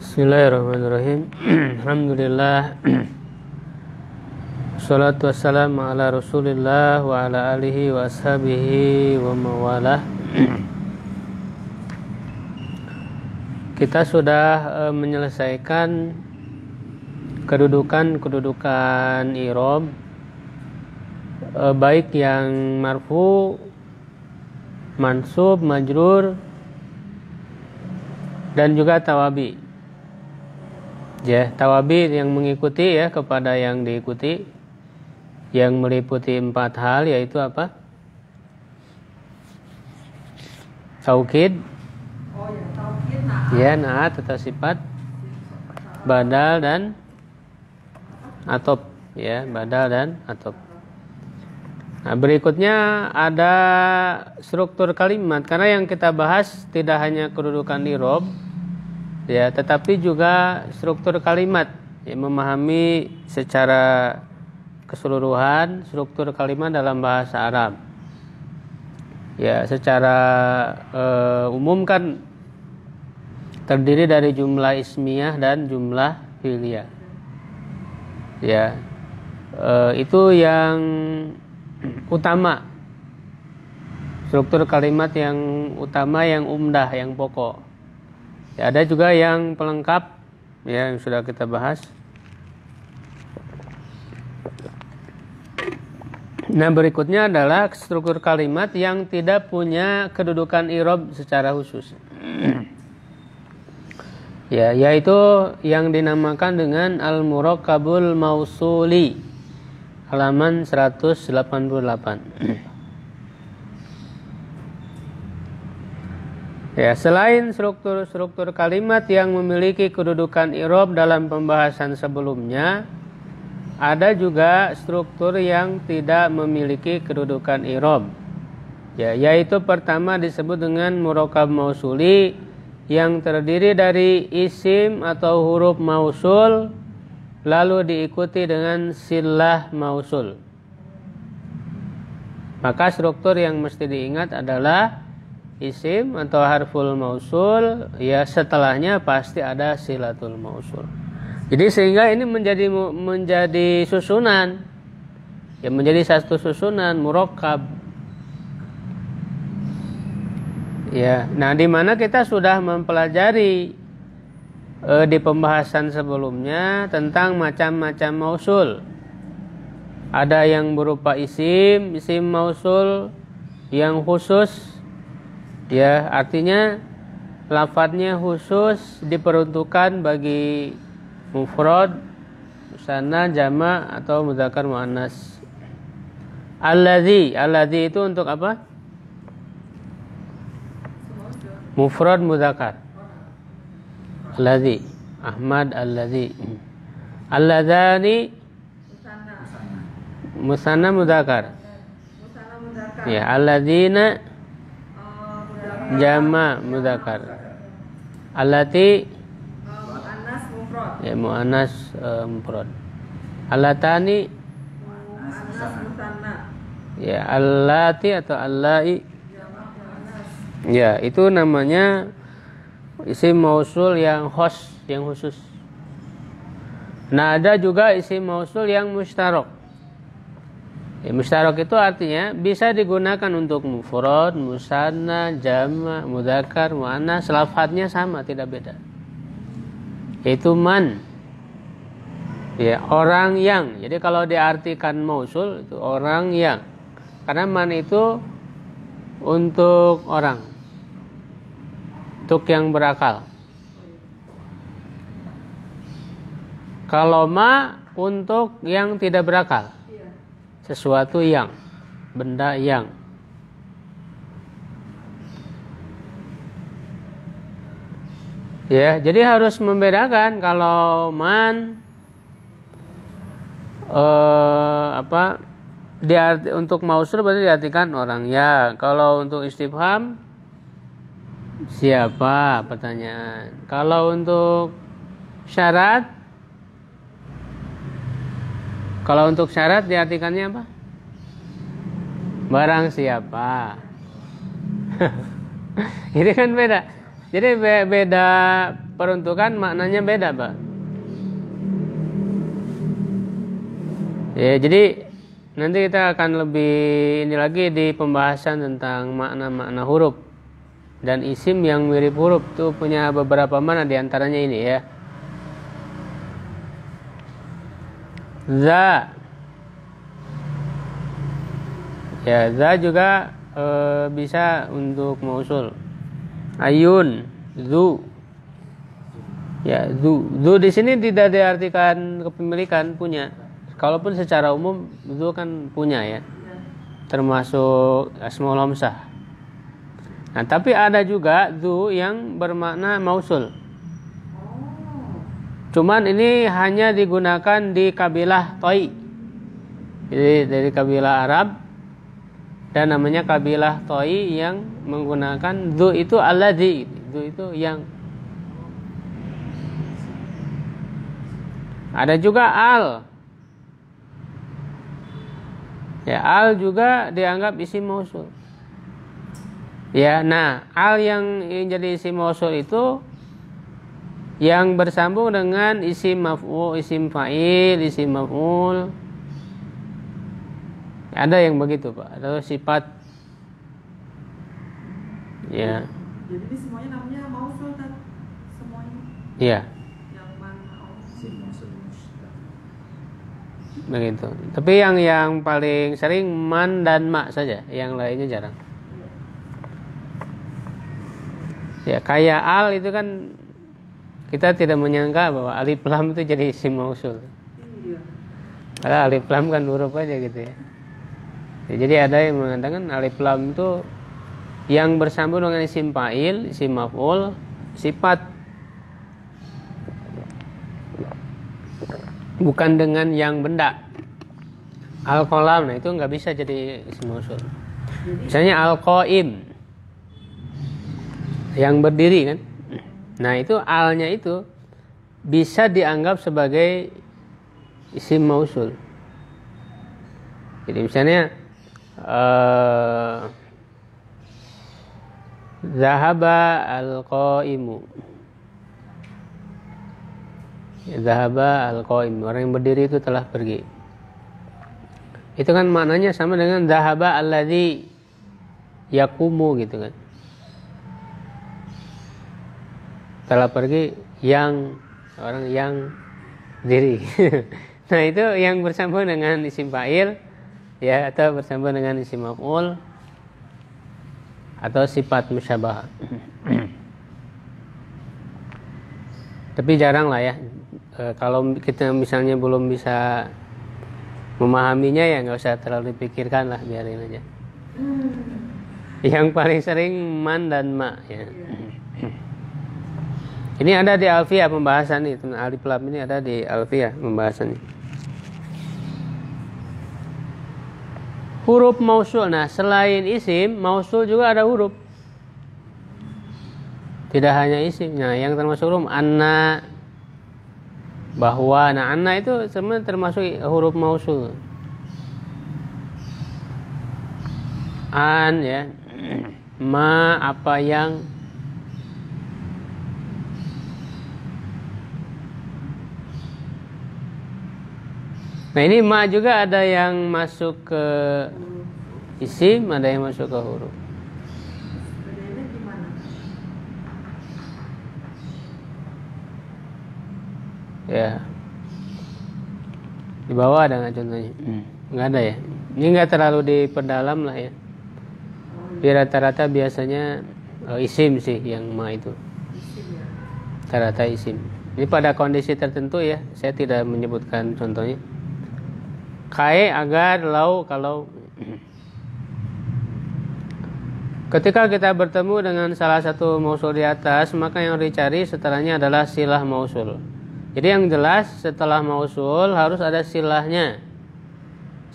Bismillahirrahmanirrahim. Alhamdulillah. Wassalatu wassalamu ala Rasulillah wa ala alihi wa ashabihi wa mawalah. Kita sudah menyelesaikan kedudukan i'rab, baik yang marfu, mansub, majrur, dan juga tawabi. Ya, tawabi yang mengikuti ya kepada yang diikuti, yang meliputi 4 hal, yaitu apa? Taukid, ya, naat atau sifat, badal dan atop, ya, badal dan atop. Nah, berikutnya ada struktur kalimat, karena yang kita bahas tidak hanya kedudukan i'rab, ya, tetapi juga struktur kalimat, ya, memahami secara keseluruhan struktur kalimat dalam bahasa Arab. Ya, secara umum kan terdiri dari jumlah ismiyah dan jumlah fi'liyah. Ya, itu yang utama, struktur kalimat yang utama, yang umdah, yang pokok. Ya, ada juga yang pelengkap, ya, yang sudah kita bahas. Nah, berikutnya adalah struktur kalimat yang tidak punya kedudukan i'rab secara khusus. Ya, yaitu yang dinamakan dengan al-murakkabul mausuli, halaman 188. Ya, selain struktur kalimat yang memiliki kedudukan i'rab dalam pembahasan sebelumnya, ada juga struktur yang tidak memiliki kedudukan i'rab. Ya, yaitu pertama disebut dengan murakkab mausuli, yang terdiri dari isim atau huruf mausul lalu diikuti dengan silah mausul. Maka struktur yang mesti diingat adalah isim atau harful mausul, ya, setelahnya pasti ada silatul mausul. Jadi sehingga ini menjadi susunan, ya, menjadi satu susunan murakkab. Ya, nah, di mana kita sudah mempelajari di pembahasan sebelumnya tentang macam-macam mausul. Ada yang berupa isim mausul yang khusus, ya, artinya lafadznya khusus diperuntukkan bagi mufrad, musanna, jama' atau mudzakkar muannas. Alladzi itu untuk apa? Mufrad mudzakkar. Alladzi, Ahmad alladzi. Alladzani musanna mudzakkar. Ya, alladzina jama' mudzakkar. Allati muannas mufrad. Ya, muannas mufrad. Allatani muannas musanna. Ya, allati atau allai. Ya, itu namanya isim mausul yang khusus. Nah, ada juga isim mausul yang mustarak. Ya, mustarak itu artinya bisa digunakan untuk mufrad, musanna, jama', mudzakkar, muannas, lafadznya sama, tidak beda. Yaitu man. Ya, orang yang. Jadi kalau diartikan mausul itu orang yang. Karena man itu untuk orang, untuk yang berakal. Kalau ma untuk yang tidak berakal, sesuatu yang, benda yang. Ya, jadi harus membedakan kalau man untuk mausul berarti diartikan orang ya. Kalau untuk istifham, siapa, pertanyaan. Kalau untuk syarat, diartikannya apa? Barang siapa. Ini kan beda. Jadi beda peruntukan, maknanya beda, Pak. Ya, jadi nanti kita akan lebih ini lagi di pembahasan tentang makna-makna huruf dan isim yang mirip huruf tuh punya beberapa makna, diantaranya ini ya. Za. Ya, za juga bisa untuk mausul. Ayun, zu. Ya, zu di sini tidak diartikan kepemilikan, punya. Kalaupun secara umum zu kan punya ya. Termasuk asmaul hamsah. Nah, tapi ada juga zu yang bermakna mausul. Cuman ini hanya digunakan di kabilah Toi. Jadi dari kabilah Arab, dan namanya kabilah Toi yang menggunakan zu itu alladzi. Zu itu yang. Ada juga al. Ya, al juga dianggap isim mausul. Ya, nah, al yang jadi isim mausul itu yang bersambung dengan isim maf'ul, isim fa'il, isim maf'ul. Ada yang begitu, Pak. Atau sifat. Ya. Jadi ini semuanya namanya mausul kan? Semuanya. Iya. Yang mana isim mausul mushtaq. Begitu. Tapi yang paling sering man dan ma saja, yang lainnya jarang. Ya, kayak al itu kan kita tidak menyangka bahwa alif lam itu jadi isim mausul. Iya. Karena alif lam kan huruf aja gitu ya. Ya, jadi ada yang mengatakan alif lam itu yang bersambung dengan isim fa'il, isim maf'ul, sifat. Bukan dengan yang benda. Al-qalam, nah itu nggak bisa jadi isim mausul. Misalnya al-qaim, yang berdiri kan. Nah, itu alnya itu bisa dianggap sebagai isim mausul. Jadi misalnya zahaba al-qaimu. Zahaba al-qaim, orang yang berdiri itu telah pergi. Itu kan maknanya sama dengan zahaba alladzi yaqumu gitu kan. Telah pergi yang orang yang diri. Nah, itu yang bersambung dengan isim fa'il ya, atau bersambung dengan isim maf'ul atau sifat musyabah. Tapi jarang lah ya. Kalau kita misalnya belum bisa memahaminya ya nggak usah terlalu dipikirkan lah, biarin aja. Yang paling sering man dan ma ya. Ini ada di Alfiyah pembahasan nih, alif lam ini ada di Alfiyah pembahasannya. Huruf mausul. Nah, selain isim, mausul juga ada huruf. Tidak hanya isim. Nah, yang termasuk huruf anna, bahwa. Nah, anna itu sebenarnya termasuk huruf mausul. An ya. Ma, apa yang. Nah, ini ma juga ada yang masuk ke isim, ada yang masuk ke huruf. Bedanya gimana? Ya. Di bawah ada nggak contohnya? Nggak ada ya. Ini nggak terlalu diperdalam lah ya. Di rata-rata biasanya isim sih yang ma itu. Isim ya. Rata-rata isim. Ini pada kondisi tertentu ya. Saya tidak menyebutkan contohnya. Kae, agar, lau, kalau. Ketika kita bertemu dengan salah satu mausul di atas, maka yang dicari setelahnya adalah silah mausul. Jadi yang jelas setelah mausul harus ada silahnya.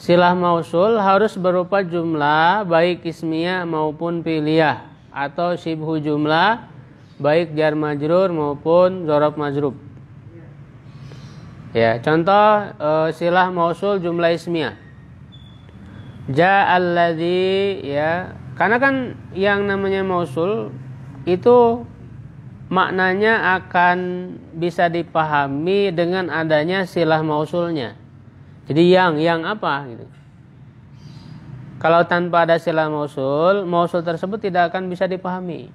Silah mausul harus berupa jumlah baik ismiyah maupun fi'liyah, atau syibhu jumlah baik jar majrur maupun dzaraf majrur. Ya, contoh silah mausul jumlah ismiyah. Ja'alladzi, ya. Karena kan yang namanya mausul itu maknanya akan bisa dipahami dengan adanya silah mausulnya. Jadi yang apa gitu. Kalau tanpa ada silah mausul tersebut tidak akan bisa dipahami.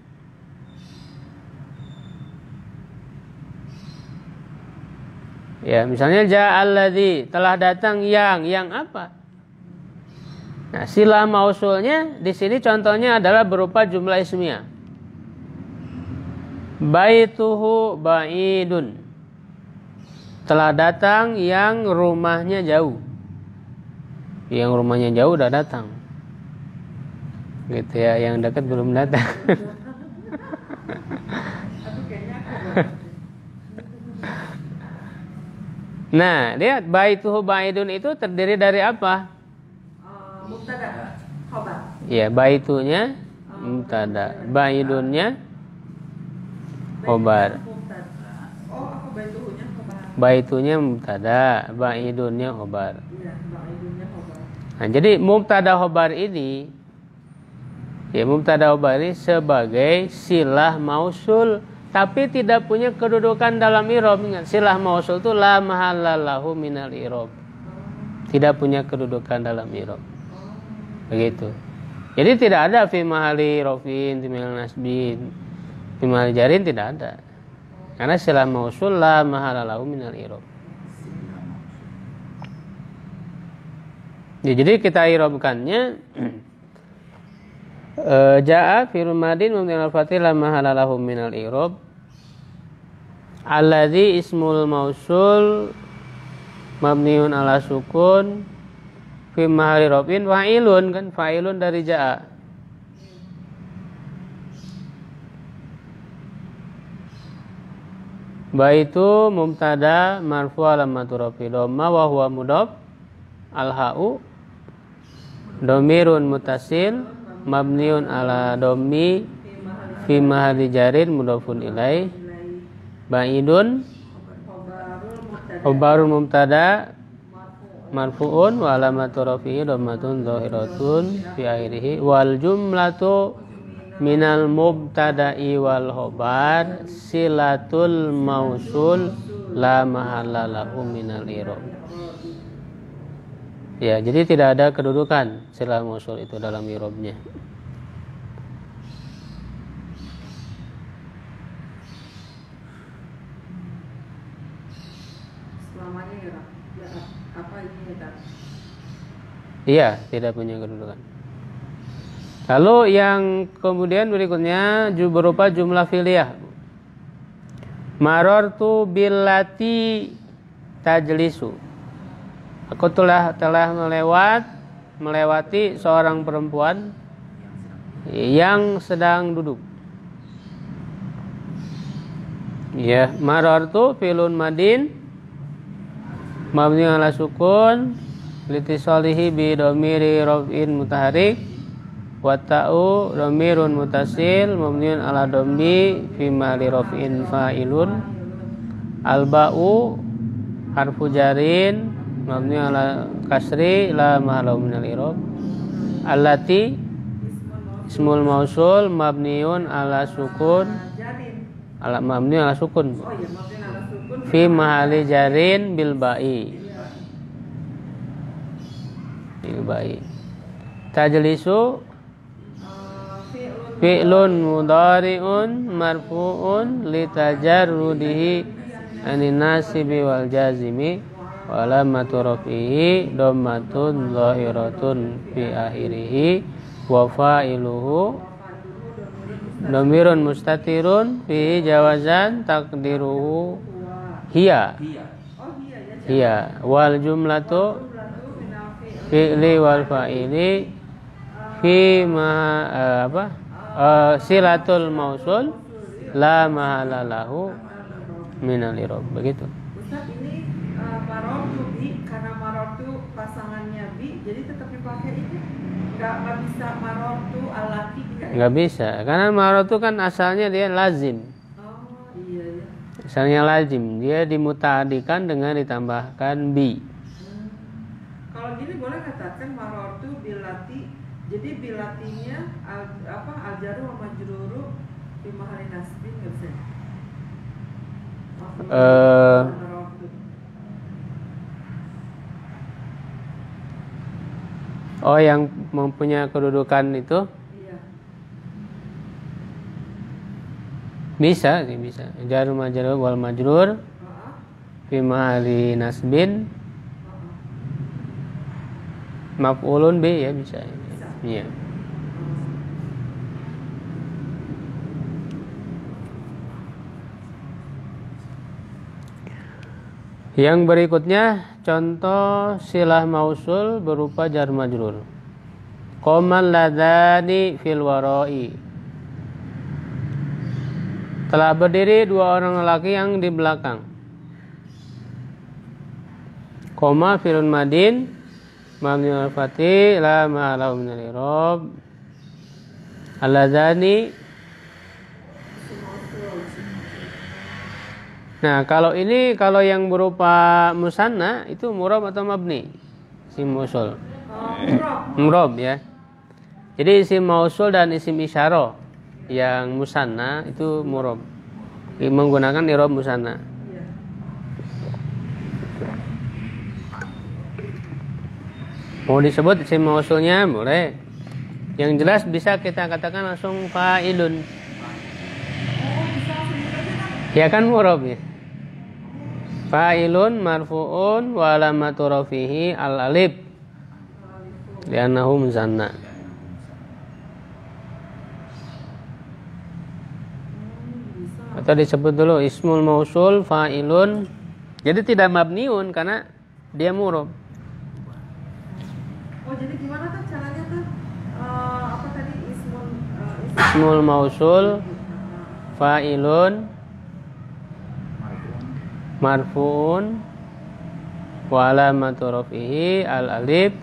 Ya, misalnya ja'alladzi, telah datang yang apa? Nah, silah mausulnya di sini contohnya adalah berupa jumlah ismiyah. Baituhu ba'idun. Telah datang yang rumahnya jauh. Yang rumahnya jauh udah datang. Gitu ya, yang dekat belum datang. Nah, lihat baituhu ba'idun itu terdiri dari apa? Mubtada, khabar. Ya, baitunya mubtada, ba'idunnya khobar. Oh, apa baituhunya khabar? Baitunya mubtada, ba'idunnya khobar. Iya, ba'idunnya khabar. Nah, jadi mubtada khobar ini, ya mubtada khobar ini sebagai silah mausul, tapi tidak punya kedudukan dalam i'rab. Ingat, silah mausul itu la mahallalahu minal i'rab. Tidak punya kedudukan dalam i'rab. Begitu. Jadi tidak ada fi mahali rafin, fi mahali nasbin, fi mahali jarin, tidak ada. Karena silah mausul la mahallalahu minal i'rab. Ya, jadi kita i'rabkannya Ja'a fi'lun madin mubniun 'alal fathi la mahala lahu minal i'rab. Alladzi ismul mausul mabniun 'ala sukun fi mahalli raf'in fa'ilun, kan fa'ilun dari ja'a. Baitu mubtada marfu' alamatu raf'i dhamma wa huwa mudhaf al-ha'u dhamirun muttasil mabniun ala dhammi fi mahalli jarin mudhafun ilaih. Ba'idun khabarul mubtada marfu'un wa alamatu rafi'i dhammatun zahiratun fi akhirih. Wal jumlatu minal mubtada'i wal khabar silatul mausul la mahalla lahu minal i'rab. Ya, jadi tidak ada kedudukan silah mausul itu dalam i'rabnya. Selamanya ya, apa ini ya? Iya, tidak punya kedudukan. Lalu yang kemudian berikutnya berupa jumlah fi'liyah. Marartu billati tajlisu. Aku telah melewati seorang perempuan yang sedang duduk. Ya, marartu fi'lun madin mabni 'ala sukun litisalihi bi dhamiri raf'in mutaharrik wa ta'u dhamirun muttasil mabniun 'ala dhammi fi mahalli raf'in fa'ilun. Al ba'u harfu jarin mabni 'ala kasri la mahallahu minal i'rab. Allati ismul mausul mabniun 'ala sukun mabni 'ala sukun fi mahalli jarin bil ba'i. Bil ba'i. Tajlisu fi'lun mudhari'un marfu'un li tajarrudihi anin nasibi wal jazimi wa alamatu raf'ihi dhammatun zahiratun fi akhirih wa fa'iluhu dhamirun mustatirun fi jawazan taqdiruhu hiya. Hiya wal jumlatu fi'li wal fa'ili fi silatul mausul la mahala lahu minal i'rab. Begitu. Ustaz, ini marortu bi, karena marortu pasangannya bi, jadi tetap dipakai ini. Nggak bisa marortu alati. Nggak bisa, karena marortu kan asalnya dia lazim. Oh iya ya. Asalnya lazim, dia dimuta'adikan dengan ditambahkan bi. Kalau gini boleh katakan marortu bilati. Jadi bilatinya aljaru sama majruru di mahalli nasbin, nggak bisa. Oh, yang mempunyai kedudukan itu Iya. bisa sih, bisa. Jar majrur wal majrur fi mahalli nasbin maf'ulun bi, ya bisa. Iya. Yang berikutnya contoh silah mausul berupa jar majrur. Qomal ladani fil warai. Telah berdiri dua orang lelaki yang di belakang. Qoma fi'lun madin mabni al fathi la ma'alahu min al-i'rab. Alladzani. Nah, kalau yang berupa musanna itu murab atau mabni? Isim mausul. Murab ya. Jadi isim mausul dan isim isyarah yang musanna itu murab. Menggunakan i'rab musanna. Mau disebut isim mausulnya boleh. Yang jelas bisa kita katakan langsung fa'ilun. Ya kan murab ya. Fa'ilun marfu'un wa alamatu rafihi al-alif li'annahu musanna. Atau disebut dulu ismul mausul fa'ilun. Jadi tidak mabniun karena dia murab. Oh, jadi gimana tuh caranya tuh? Apa tadi Ismul mausul fa'ilun marfu'un wa alamatu rafihi al-alif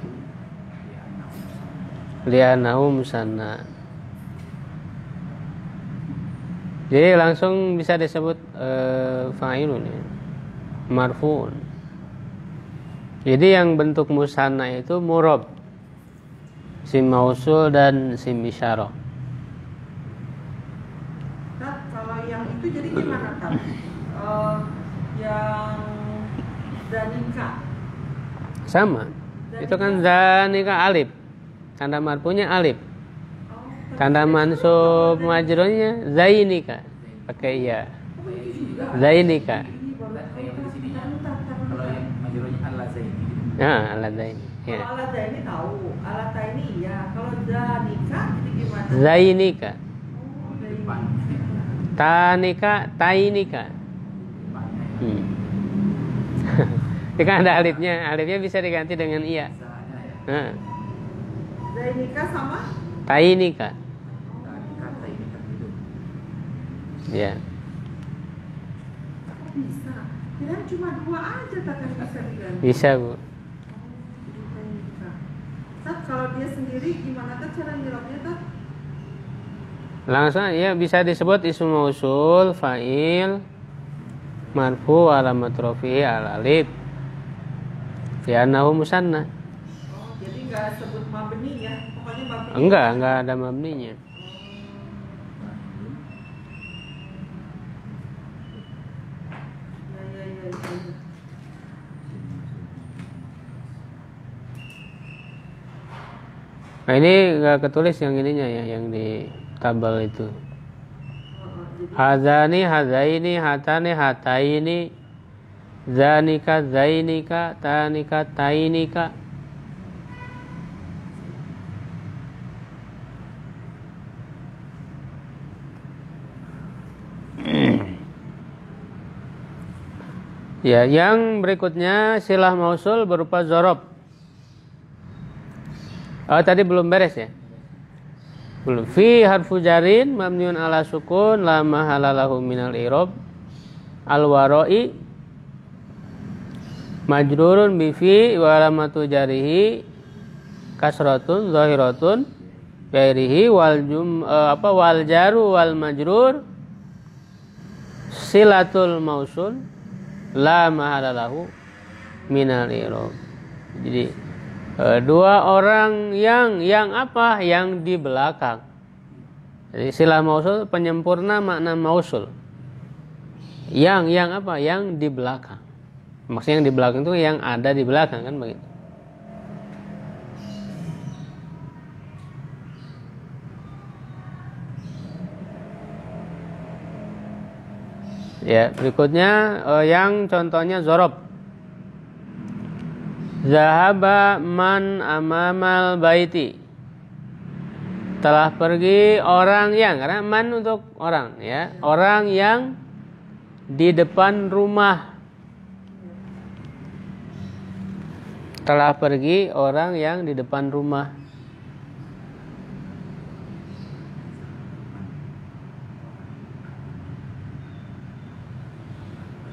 li'annahu musanna. Jadi langsung bisa disebut fa'ilun ya. Marfu'un. Jadi yang bentuk musanna itu murab, isim mausul dan isim isyarah. Nah, kalau yang itu jadi gimana kan? Yang zanika. Sama. Itu kan zanika alif. Tanda marfu'nya alif. Tanda mansub majrurnya zainika. Pakai ya. Zainika. Kalau yang majrurnya al-zaini. Nah, al-zaini. Ya. Kalau al-zaini tahu, al-zaini iya. Kalau zanika jadi gimana? Zainika. Depan. Tanika, tainika. Itu kan ada alifnya. Alifnya bisa diganti dengan iya. Nah. Zainika sama? Tainika. Kata ini kan itu. Ya. Bisa. Kira cuma dua aja takkan bisa diganti. Bisa, Bu. Tat, kalau dia sendiri gimana tuh cara nyerapnya tuh? Langsung ya bisa disebut isim mausul fa'il marfu alamat rafi'i al-alif li'annahu musanna. Oh, jadi nggak sebut mabni ya? Pokoknya mabni. Enggak ada mabninya. Ya. Nah, ini enggak ketulis yang ininya ya, yang di tabel itu. Hazani, hazaini, hatani, hataini, zanika, zainika, tanika, tainika. Ya, yang berikutnya silah mausul berupa zorob. Oh, tadi belum beres ya? Belum. Fi harfu jarin mabniun ala sukun la mahalalahu minal i'rab. Al-warai majrurun bi fi wa alamatu jarihi kasratun zahiratun ghairihi wal jaru wal majrur silatul mausul la mahalalahu minal i'rab. Jadi dua orang yang apa? Yang di belakang. Jadi silah mausul penyempurna makna mausul. Yang apa? Yang di belakang. Maksudnya yang di belakang itu yang ada di belakang kan begitu. Ya, berikutnya yang contohnya zorob. Zahaba man amamal baiti. Telah pergi orang yang, karena man untuk orang ya, orang yang di depan rumah. Telah pergi orang yang di depan rumah.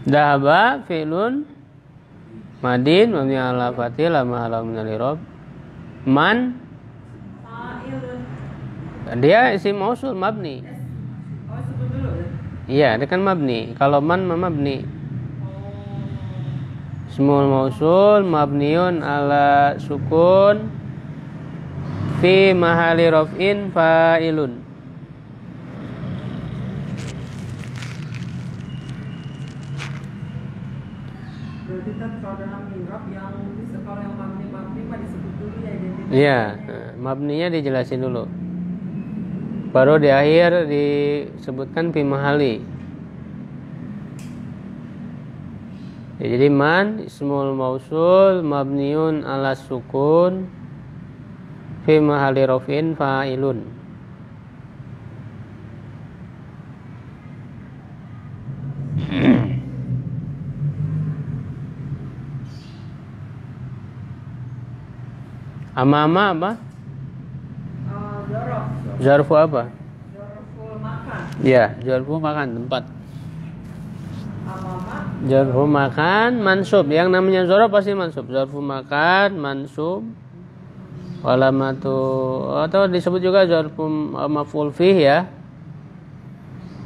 Dahaba fi'lun madin mabni ala fathil la mahala min al-i'rab. Man dia isim mausul mabni. Oh, sebut dulu ya. Iya, dia kan mabni. Kalau man mabni. Ismul mausul mabniun ala sukun fi mahali raf'in fa'ilun. Berarti kan kalau dalam i'rab yang kalau yang mabni mah disebut dulu ya identitas. Iya, mabninya dijelasin dulu. Baru di akhir disebutkan fi mahali. Ya, jadi man ismul mausul mabniun ala sukun fi mahali raf'in fa'ilun. Amama apa? Zorof. Zarfu apa? Zoroful makan. Ya, zarfu makan tempat. Amama. Zarfu makan mansub. Yang namanya zorof pasti mansub. Zarfu makan mansub. Walamatu atau disebut juga zarfu maf'ul fih ya.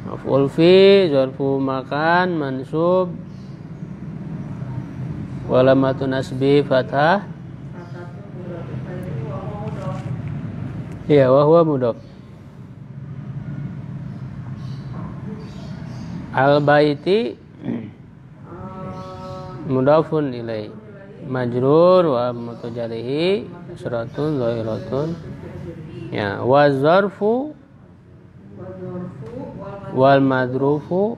Maf'ul fih, zarfu makan mansub. Walamatu nasbi fathah. Iya, wa huwa mudhaf. Al-baiti mudhafun ilai. Majrur wa mutajarrihi suratun zahiratun. Ya, wa zarfu wal madrufu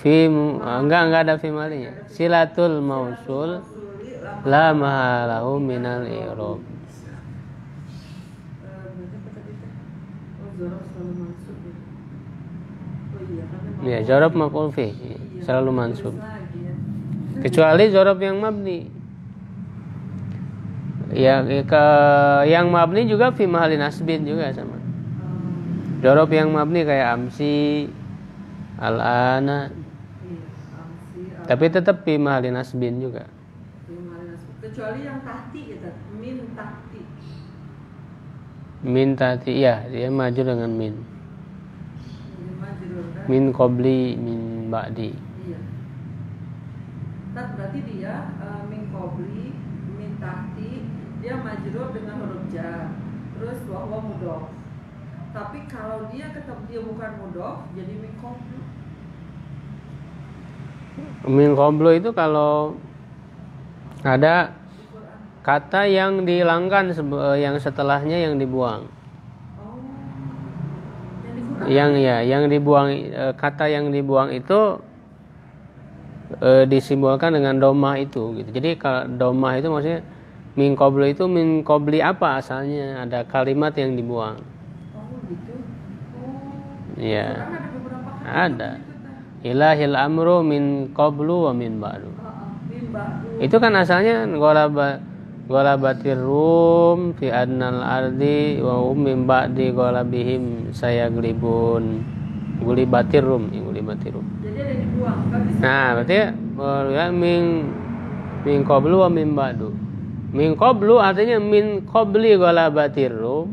fi enggak ada fi malinya. Silatul mausul la mahalahu minal i'rab. Ya, zorof maf'ul fi selalu mansub. Kecuali zorof yang mabni. Ya, yang mabni juga fi mahali nasbin juga sama. Zorof yang mabni kayak amsi, al-ana. Tapi tetap fi mahali nasbin juga. Kecuali yang tahti gitu, min tahti. Min tahti, ya, dia maju dengan min. Min qabli min ba'di. Iya. Berarti dia min qabli min tahti dia majrur dengan huruf jar. Terus wa huwa mudhaf. Tapi kalau dia tetap dia bukan mudhaf jadi min qablu. Min qablu itu kalau ada kata yang dihilangkan yang setelahnya yang dibuang. Yang dibuang, kata yang dibuang itu disimbolkan dengan domah itu gitu. Jadi kalau domah itu maksudnya min qablu itu min qabli apa asalnya, ada kalimat yang dibuang. Oh gitu. Oh. Iya. Ada beberapa kata Ada. gitu, Ilahil amru min qablu wa min ba'du. min ba'du. Itu kan asalnya Golabatir rum fi adnal ardi wa hum min ba'di golabihim sayaglibun. Gulibatir rum. Jadi ada yang dibuang. Nah, berarti ya min qablu wa min ba'du. Min qablu artinya min qabli golabatir rum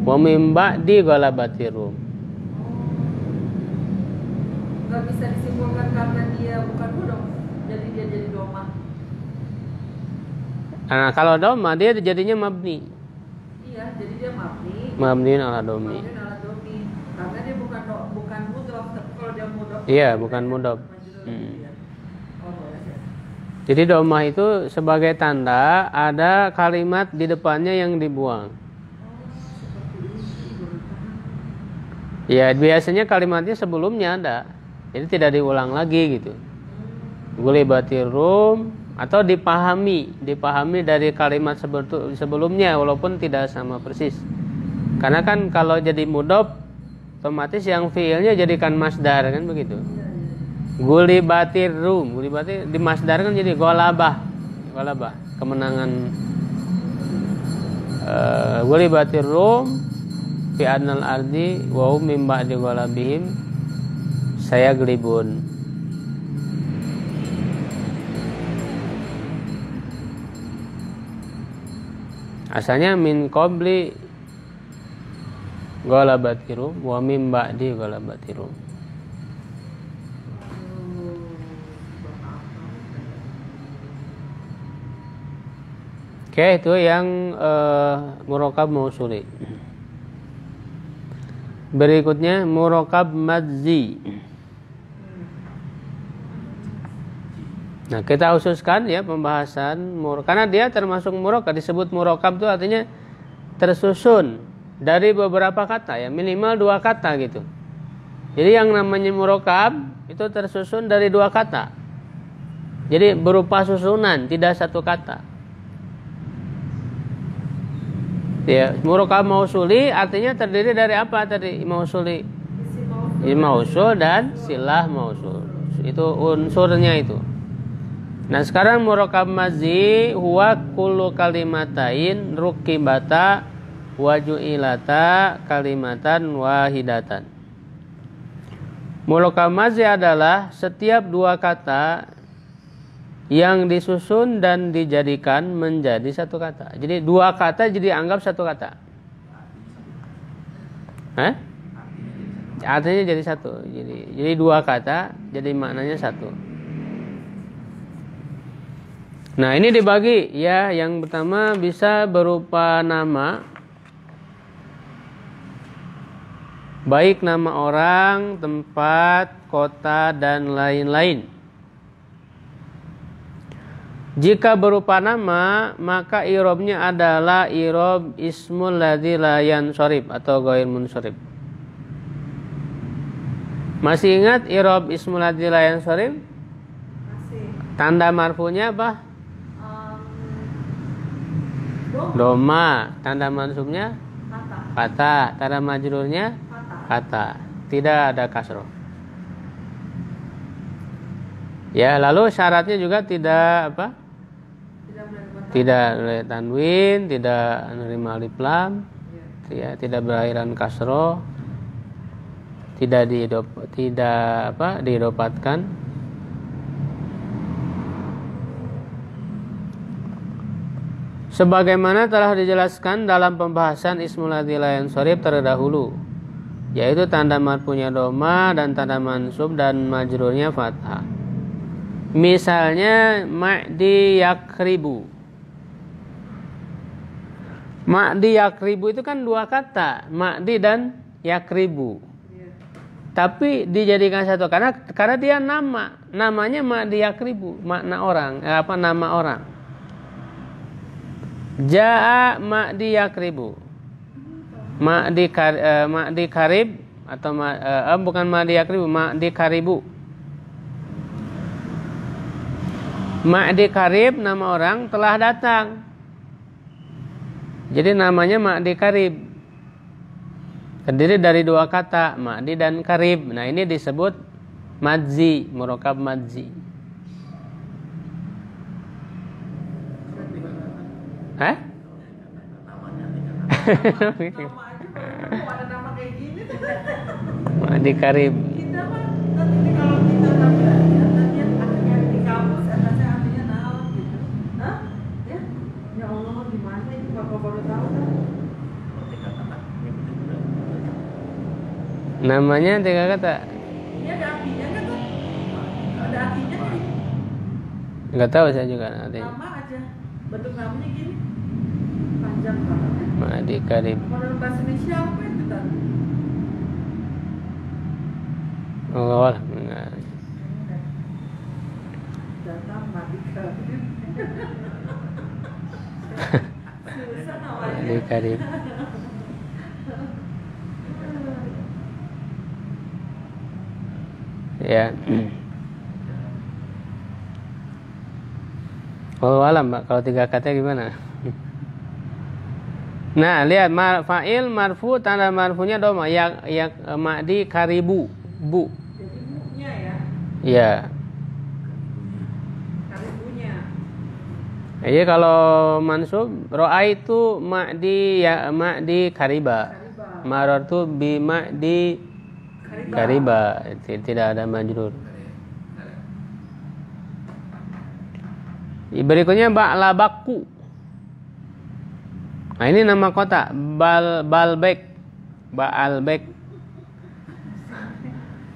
wa min ba'di golabatir rum. Gak bisa disimpulkan karena dia bukan mudhaf. Jadi dia jadi domah. Nah, kalau domah dia jadinya mabni. Iya, jadi dia mabni. Mabniun ala domi. Mabniun ala domi. Karena dia bukan mudhaf. Tapi kalau dia mudhaf Iya, bukan mudhof. Oh, boleh ya. Jadi domah itu sebagai tanda ada kalimat di depannya yang dibuang. Ya, biasanya kalimatnya sebelumnya ada. Jadi tidak diulang lagi gitu. Gulibatir Rum atau dipahami dari kalimat sebelumnya walaupun tidak sama persis. Karena kan kalau jadi mudhof otomatis yang fiilnya jadikan masdar kan begitu. Gulibatir Rum, gulibatir di masdar kan jadi golabah, kemenangan. Gulibatir Rum fi adnal ardi wa hum min ba'di ghalabihim saya gelibun. Asalnya min qabli ghalabatirum wa min ba'di ghalabatirum. Oke, itu yang murokab mausuli. Berikutnya murokab madzi. Nah, kita khususkan ya pembahasan karena dia termasuk murokab, disebut murokab itu artinya tersusun dari beberapa kata ya, minimal 2 kata gitu. Jadi yang namanya murokab itu tersusun dari 2 kata. Jadi berupa susunan, tidak satu kata. Ya, murokab mausuli artinya terdiri dari apa tadi mausuli? Mausul dan silah mausul. Itu unsurnya itu. Nah, sekarang murokab madzi huwa kullu kalimatain rukibata wa ju'ilata kalimatan wahidatan. Murokab madzi adalah setiap 2 kata yang disusun dan dijadikan menjadi 1 kata. Jadi 2 kata jadi anggap 1 kata. Artinya jadi 1. Jadi 2 kata jadi maknanya 1. Nah, ini dibagi ya. Yang pertama bisa berupa nama, baik nama orang, tempat, kota, dan lain-lain. Jika berupa nama, maka i'rabnya adalah i'rab ismul ladzi la yanshorif atau ghair munshorif. Masih ingat i'rab ismul ladzi la yanshorif? Masih. Tanda marfu'nya apa? Doma. Tanda mansubnya? Kata. Tanda majrurnya? Kata. Tidak ada kasroh. Ya, lalu syaratnya juga tidak apa? Tidak boleh tanwin, tidak menerima alif lam, ya, tidak berakhiran kasroh, tidak diidopatkan. Sebagaimana telah dijelaskan dalam pembahasan ismul ladzi la yanshorif terdahulu, yaitu tanda marfu'nya doma dan tanda mansub dan majrurnya fathah. Misalnya ma'di yakribu. Ma'di yakribu itu kan 2 kata, ma'di dan yakribu. Tapi dijadikan 1 karena dia nama. Namanya ma'di yakribu, makna orang, nama orang. Ja'a ma'di yakribu. Ma'di karib atau bukan ma'di yakribu, ma'di karibu. Ma'di karib nama orang telah datang. Jadi namanya ma'di karib. Terdiri dari 2 kata, ma'di dan karib. Nah, ini disebut madzi, murokab madzi. Hah? Nama aja ada nama kayak gini. Ma'di karib. Kita mah nanti kalau kita nanti akhirnya di kampus atasnya artinya naon gitu. Hah? Ya? Ya Allah, gimana itu Bapak baru tahu kan? Namanya 3 kata. Ini ada artinya enggak tuh? Ada artinya enggak? Enggak tahu saya juga artinya. Nama aja. Bentuk namanya gini. Panjang banget. Ma'di karib. Menurut bahasa Indonesia apa itu tadi? Oh, datang mati karim. Susah namanya. Madi karim. Ya. Oh alam Mbak, kalau 3 kata gimana? Nah, lihat fa'il marfu tanda marfunya doma yang ma'di karibu, bu. Jadi bunya ya, Ya. karibunya. Jadi kalau mansub ra'aitu ma'di ya ma'di kariba. Marartu bi ma'di kariba. Tidak ada majrur. Berikutnya ba'la bakku. Nah ini nama kota Balbek, Baalbek.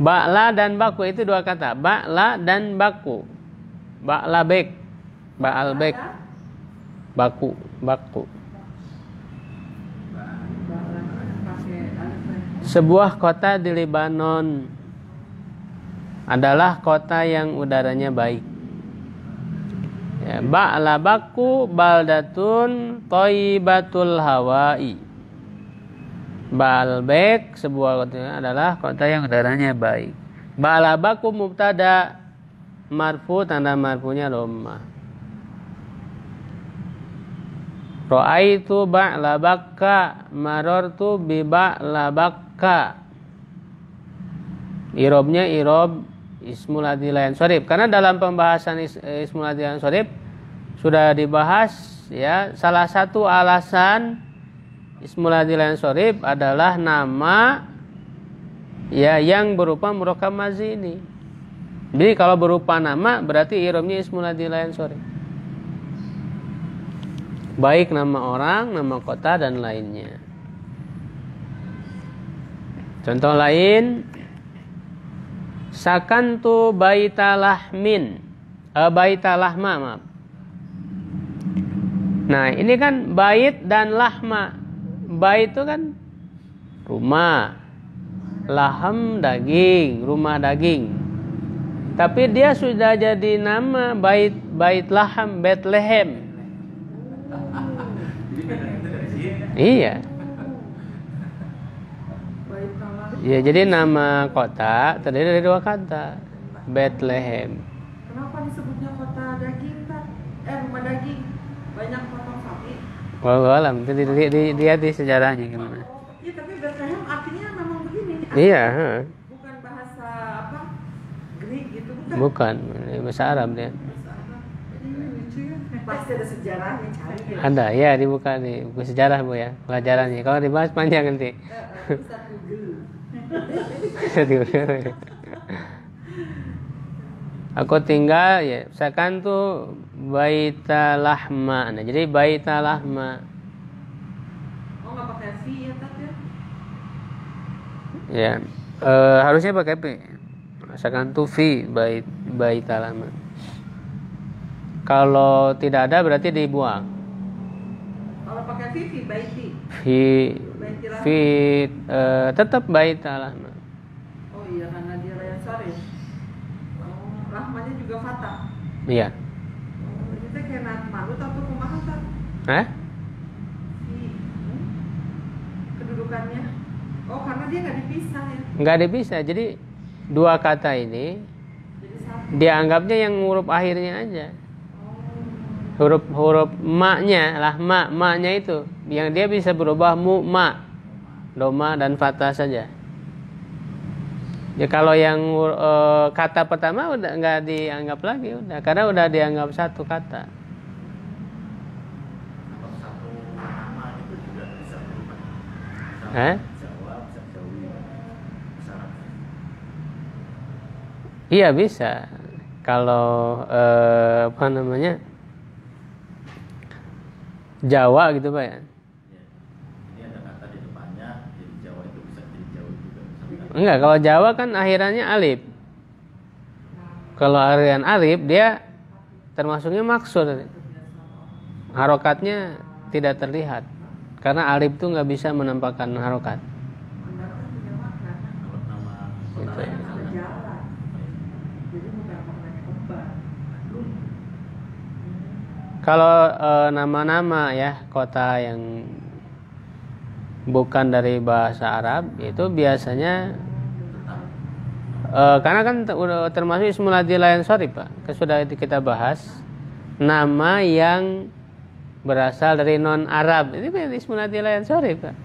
Ba'la dan baku itu 2 kata. Ba'la dan baku. Ba'la bek, Baalbek, baku, baku. Sebuah kota di Lebanon adalah kota yang udaranya baik. Ya, ba'la baku baldatun thayyibatul hawai. Baalbek sebuah kota adalah kota yang udaranya baik. Ba'la baku mubtada marfu tanda marfunya dhamma. Ra'aitu ba'la bakka marartu bi ba'la bakka. Irobnya irob ismul adil ansharif, karena dalam pembahasan ismul adil ansharif sudah dibahas ya, salah satu alasan ismul adil ansharif adalah nama ya yang berupa murakkab mazi ini. Jadi kalau berupa nama berarti i'rabnya ismul adil ansharif. Baik nama orang, nama kota dan lainnya. Contoh lain, sakantu baitalahmin, baitalahma, maaf. Nah ini kan bait dan lahma. Bait itu kan rumah, laham daging, rumah daging. Tapi dia sudah jadi nama bait, bait laham, Bethlehem. Iya. Ya jadi nama kota terdiri dari 2 kata, Bethlehem. Kenapa disebutnya kota daging, Pak? Rumah daging. Banyak potong sapi. Wallahu alam, dia di sejarahnya gimana. Iya, tapi Bethlehem artinya memang begini. Iya, Bukan bahasa apa? Greek gitu, bukan? Bukan, bahasa Arab dia. Bahasa Arab. Ini lucu ya. Pasti ada sejarahnya, cari ya. Ada, ya dibuka di buku sejarah Bu ya, pelajarannya. Kalau dibahas panjang nanti. Ustaz Google. Aku tinggal ya, misalkan tuh baitalahma. Nah, jadi baitalahma. Oh, nggak pakai V ya, Tat ya? Ya, harusnya pakai P. Misalkan tuh V baitalahma. Kalau tidak ada berarti dibuang. Kalau pakai V, V baiti. V tetap baitalahma. Oh iya, karena dia layan sore. Oh, rahmanya juga fatah. Iya. Oh, ini teh kayak nak malut atau kumaha, Tat? Hah? Kedudukannya. Oh, karena dia nggak dipisah ya. Nggak dipisah. Jadi 2 kata ini Jadi satu. dianggapnya yang huruf akhirnya aja. Huruf ma-nya lah, ma-nya itu yang dia bisa berubah ma, doma dan fathah saja. Ya kalau yang kata pertama udah nggak dianggap lagi, udah karena udah dianggap satu kata. Kalau satu nama itu juga bisa berubah. Hah? Jawa bisa Jawi, bisa Arab. Iya bisa. Kalau apa namanya? Jawa gitu Pak ya. Ya. Ini ada kata di depannya, jadi Jawa itu bisa jadi Jawi juga. Enggak, kalau Jawa kan akhirannya alif. Kalau akhiran alif dia termasuknya maksud. Harokatnya tidak terlihat. Karena alif itu nggak bisa menampakkan harokat. Kalau nama Gitu. kota lain Ada jalan. Jadi bukan pakai kembar. Kalau nama-nama ya kota yang bukan dari bahasa Arab itu biasanya karena kan udah termasuk ismul ladzi la yansharif, Pak. Sudah kita bahas nama yang berasal dari non Arab. Ini kan ismul ladzi la yansharif, Pak.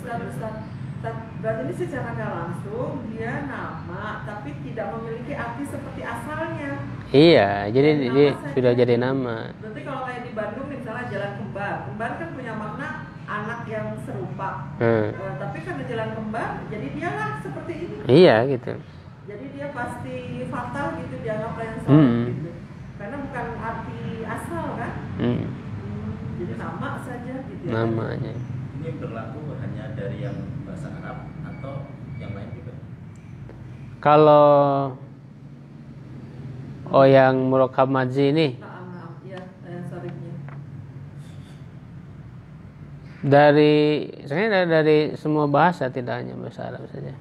Ustaz, berarti ini secara nggak langsung dia nama tapi tidak memiliki arti seperti asalnya. Iya, jadi sudah jadi nama. Berarti kalau kayak di Bandung misalnya Jalan Kembar, Kembar kan punya makna anak yang serupa. Tapi karena Jalan Kembar, jadi dialah seperti ini. Iya gitu. Jadi dia pasti fatal gitu dianggap lain soal gitu. Karena bukan arti asal kan. Jadi nama saja gitu. Namanya. Ini berlaku hanya dari yang bahasa Arab atau yang lain juga? Kalau yang murakkab madzi ini Iya, sorry-nya. Sebenarnya dari semua bahasa, tidak hanya bahasa Arab saja.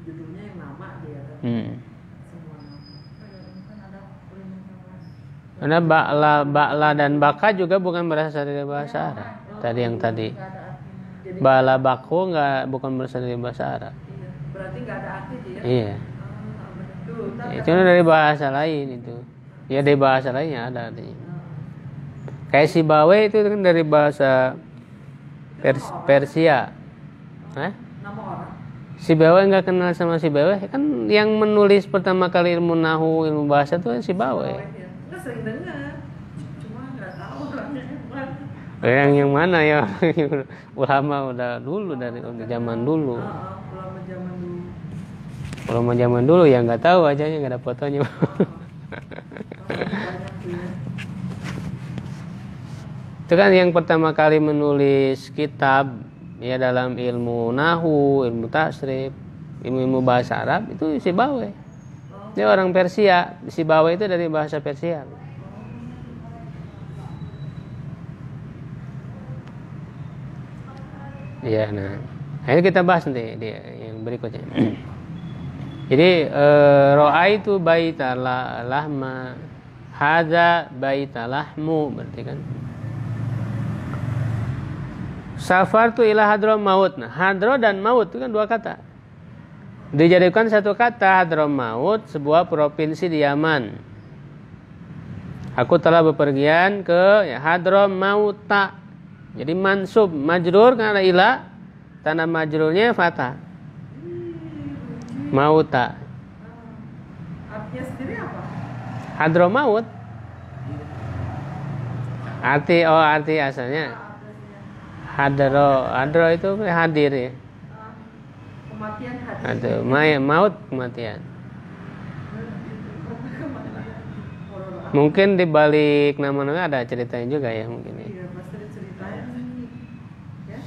Judulnya yang nama dia kan. Semua nama. Karena ba'la dan baka juga bukan berasal dari bahasa Arab. Tadi ba'la baku bukan berasal dari bahasa Arab. Iya, berarti nggak ada arti dia. Iya. Itu dari bahasa lain itu. Ya dari bahasa lainnya ada artinya. Kayak Sibawe itu kan dari bahasa Persia. Nama orang. Sibawe nggak kenal sama Sibawe kan, yang menulis pertama kali ilmu nahu, ilmu bahasa itu kan Sibawe. Nggak sering dengar, cuma nggak tahu orangnya yang mana ya? Ulama udah dulu dari zaman dulu. Ulama zaman dulu. Ulama zaman dulu ya nggak tahu aja, nggak ada fotonya. Itu kan yang pertama kali menulis kitab ya dalam ilmu nahu, ilmu tasrif, ilmu bahasa Arab itu Sibawe. Dia orang Persia. Sibawe itu dari bahasa Persia. Ya, nah ini kita bahas nanti dia yang berikutnya. Jadi ro'aitu baitalah lahma, hadza baitalahmu, berarti kan. Safartu ila Hadramaut. Nah, Hadro dan Maut itu kan dua kata. Dijadikan satu kata, Hadramaut, sebuah provinsi di Yaman. Aku telah bepergian ke Hadramauta. Jadi mansub, majrur karena ila, tanda majrurnya fathah. Mauta. Artinya sendiri apa? Hadramaut. Arti asalnya. Hadro itu hadir ya. Kematian hadir. Maut kematian. Mungkin di balik nama-nama ada ceritanya juga ya mungkin ya. Iya, pasti diceritain. Ya,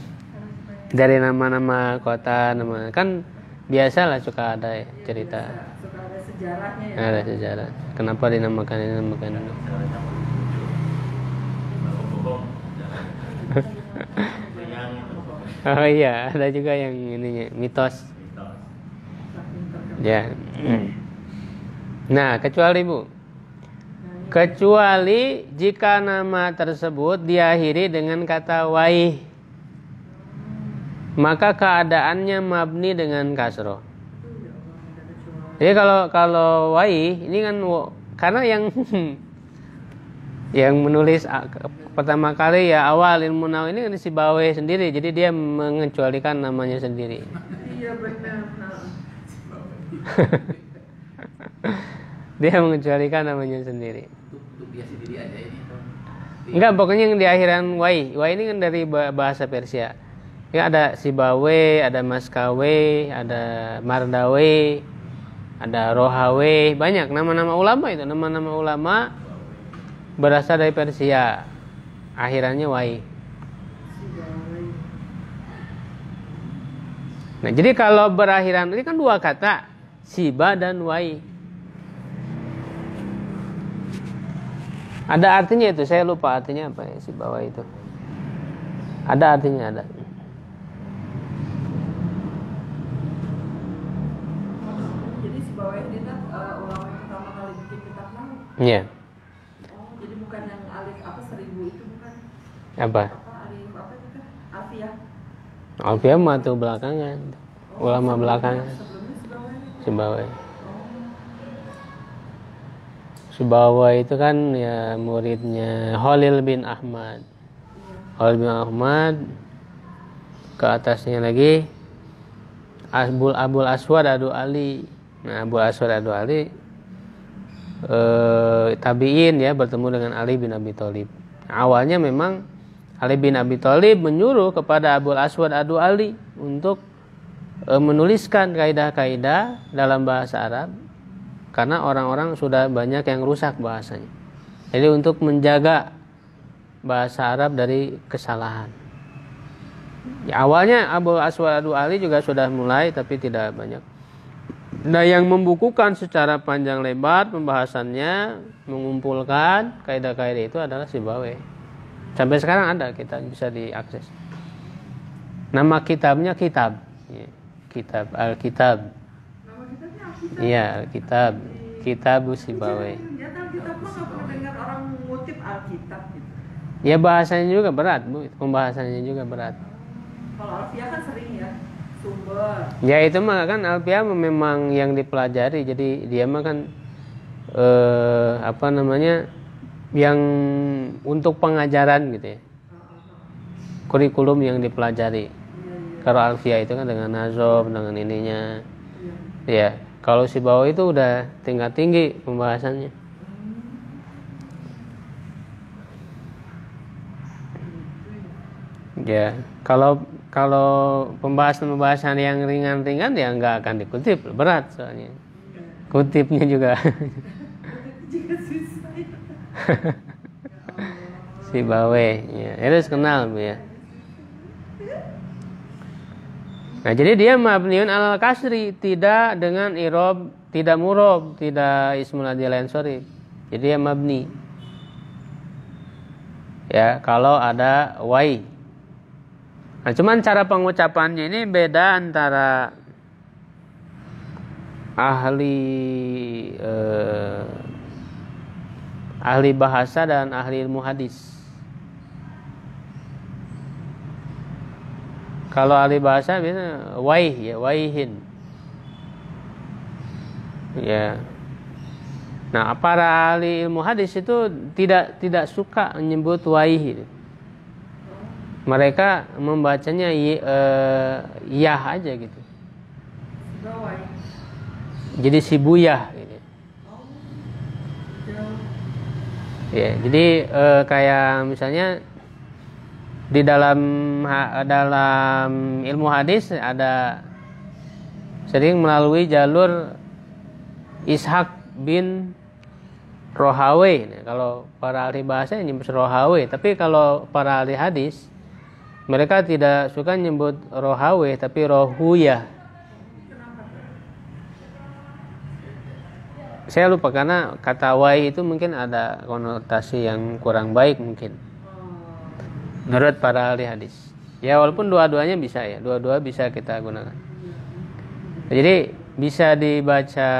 Dari nama-nama kota, nama kan biasalah suka ada ya, cerita. Suka ada sejarahnya ya. Ada sejarah. Kenapa dinamakan ini? Oh iya, ada juga yang ininya mitos. Ya. Nah, kecuali jika nama tersebut diakhiri dengan kata waih, maka keadaannya mabni dengan kasroh. Jadi kalau waih ini kan karena yang menulis pertama kali ya awal ilmu nahu ini kan Sibawe sendiri, jadi dia mengecualikan namanya sendiri. Iya benar. Dia mengecualikan namanya sendiri. Untuk dia sendiri aja ini. Enggak, pokoknya yang di akhiran wai. Wai ini kan dari bahasa Persia. Ya ada Sibawe, ada Maskawe, ada Mardawe, ada Rohawe, banyak nama-nama ulama itu. Nama-nama ulama berasal dari Persia. Akhirannya wai. Nah, jadi kalau berakhiran ini kan dua kata, siba dan wai. Ada artinya itu, saya lupa artinya apa ya siba wai itu. Ada artinya, ada. Jadi bawah ini ulama yang pertama kali bikin kitab nahu. Iya. Oh, jadi bukan yang alif apa 1000 itu bukan? Apa? Alif apa itu kan? Alfiyah. Alfiyah mah tuh belakangan. Ulama belakangan. Sebelumnya Sibawai. Sibawai. Oh. Sibawai itu kan ya muridnya Khalil bin Ahmad. Khalil bin Ahmad, ke atasnya lagi Abul Aswad Adu Ali. Nah, Abul Aswad Adu Ali tabi'in ya, bertemu dengan Ali bin Abi Thalib. Awalnya memang Ali bin Abi Thalib menyuruh kepada Abul Aswad Adu Ali untuk menuliskan kaidah-kaidah dalam bahasa Arab, karena orang-orang sudah banyak yang rusak bahasanya. Jadi untuk menjaga bahasa Arab dari kesalahan. Ya, awalnya Abu Aswad Adu Ali juga sudah mulai, tapi tidak banyak. Nah, yang membukukan secara panjang lebar pembahasannya, mengumpulkan kaidah-kaidah itu adalah Sibawai. Sampai sekarang ada, kita bisa diakses. Nama kitabnya Kitab. Ya, Kitab Alkitab. Nama kitabnya Alkitab. Iya, Alkitab. Kitab Sibawai. Ternyata Alkitab mah nggak pernah dengar orang mengutip Alkitab gitu. Ya bahasanya juga berat, Bu. Pembahasannya juga berat. Kalau Alfiyah kan sering ya, sumber. Ya itu mah kan Alfiyah memang yang dipelajari. Jadi dia mah kan yang untuk pengajaran gitu ya. Kurikulum yang dipelajari. Kalau Alfiyah itu kan dengan nazom, dengan ininya. Ya, kalau Sibawai itu udah tingkat tinggi pembahasannya. Ya, kalau pembahasan yang ringan-ringan ya nggak akan dikutip, berat soalnya. Kutipnya juga. Sibawai, ya, harus kenal Bu ya. Nah, jadi dia mabniun alal kasri, tidak dengan irob, tidak murob, tidak ismul adil sorif. Jadi dia mabni. Ya, kalau ada wai. Nah, cuman cara pengucapannya ini beda antara ahli bahasa dan ahli ilmu hadis. Kalau ahli bahasa biasanya waih ya, waihin. Ya. Nah, para ahli ilmu hadis itu tidak suka menyebut waih. Mereka membacanya yah aja gitu. Sibawai. Jadi sibuyah gitu. Ya, jadi kayak misalnya di dalam ilmu hadis ada sering melalui jalur Ishaq bin Rohawi. Nah, kalau para ahli bahasa nyebut Rohawi, tapi kalau para ahli hadis mereka tidak suka nyebut Rohawi tapi Rohuyah. Saya lupa karena kata wai itu mungkin ada konotasi yang kurang baik mungkin. Menurut para ahli hadis. Ya walaupun dua-duanya bisa ya, dua-dua bisa kita gunakan. Jadi bisa dibaca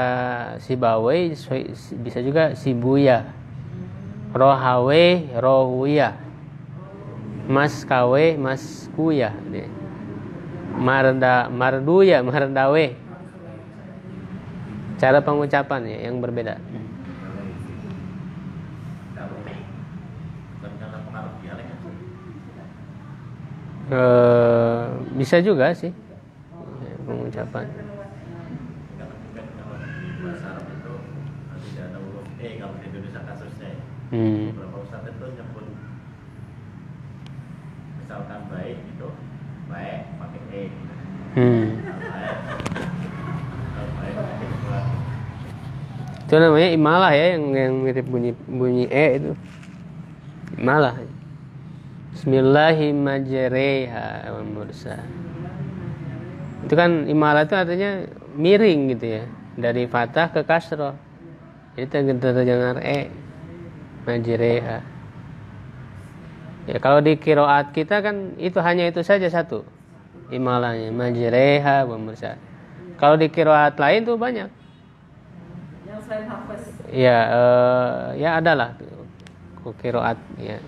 Sibawai, bisa juga Sibuya, Rohawe, Rohuya, Mas Kawe, Mas Kuya, Marduya, Mardawe. Cara pengucapan ya yang berbeda. Bisa juga sih pengucapan. Bahasa Arab itu tidak ada huruf E kalau di Indonesia kasusnya. Beberapa ustadz itu nyebut misalkan baik gitu, baik pakai E. Baik pakai dua. Itu namanya imalah ya, yang mirip bunyi E itu. Imalah. Bismillahirrahmanirrahim. Itu kan imalah itu artinya miring gitu ya, dari fathah ke kasroh. Jadi terdengar E, majreha. Ya kalau di qiraat kita kan itu hanya itu saja satu imalahnya, majreha wa mursa. Kalau di qiraat lain tuh banyak. selain hafaz. Ya, ya adalah qiraat ya.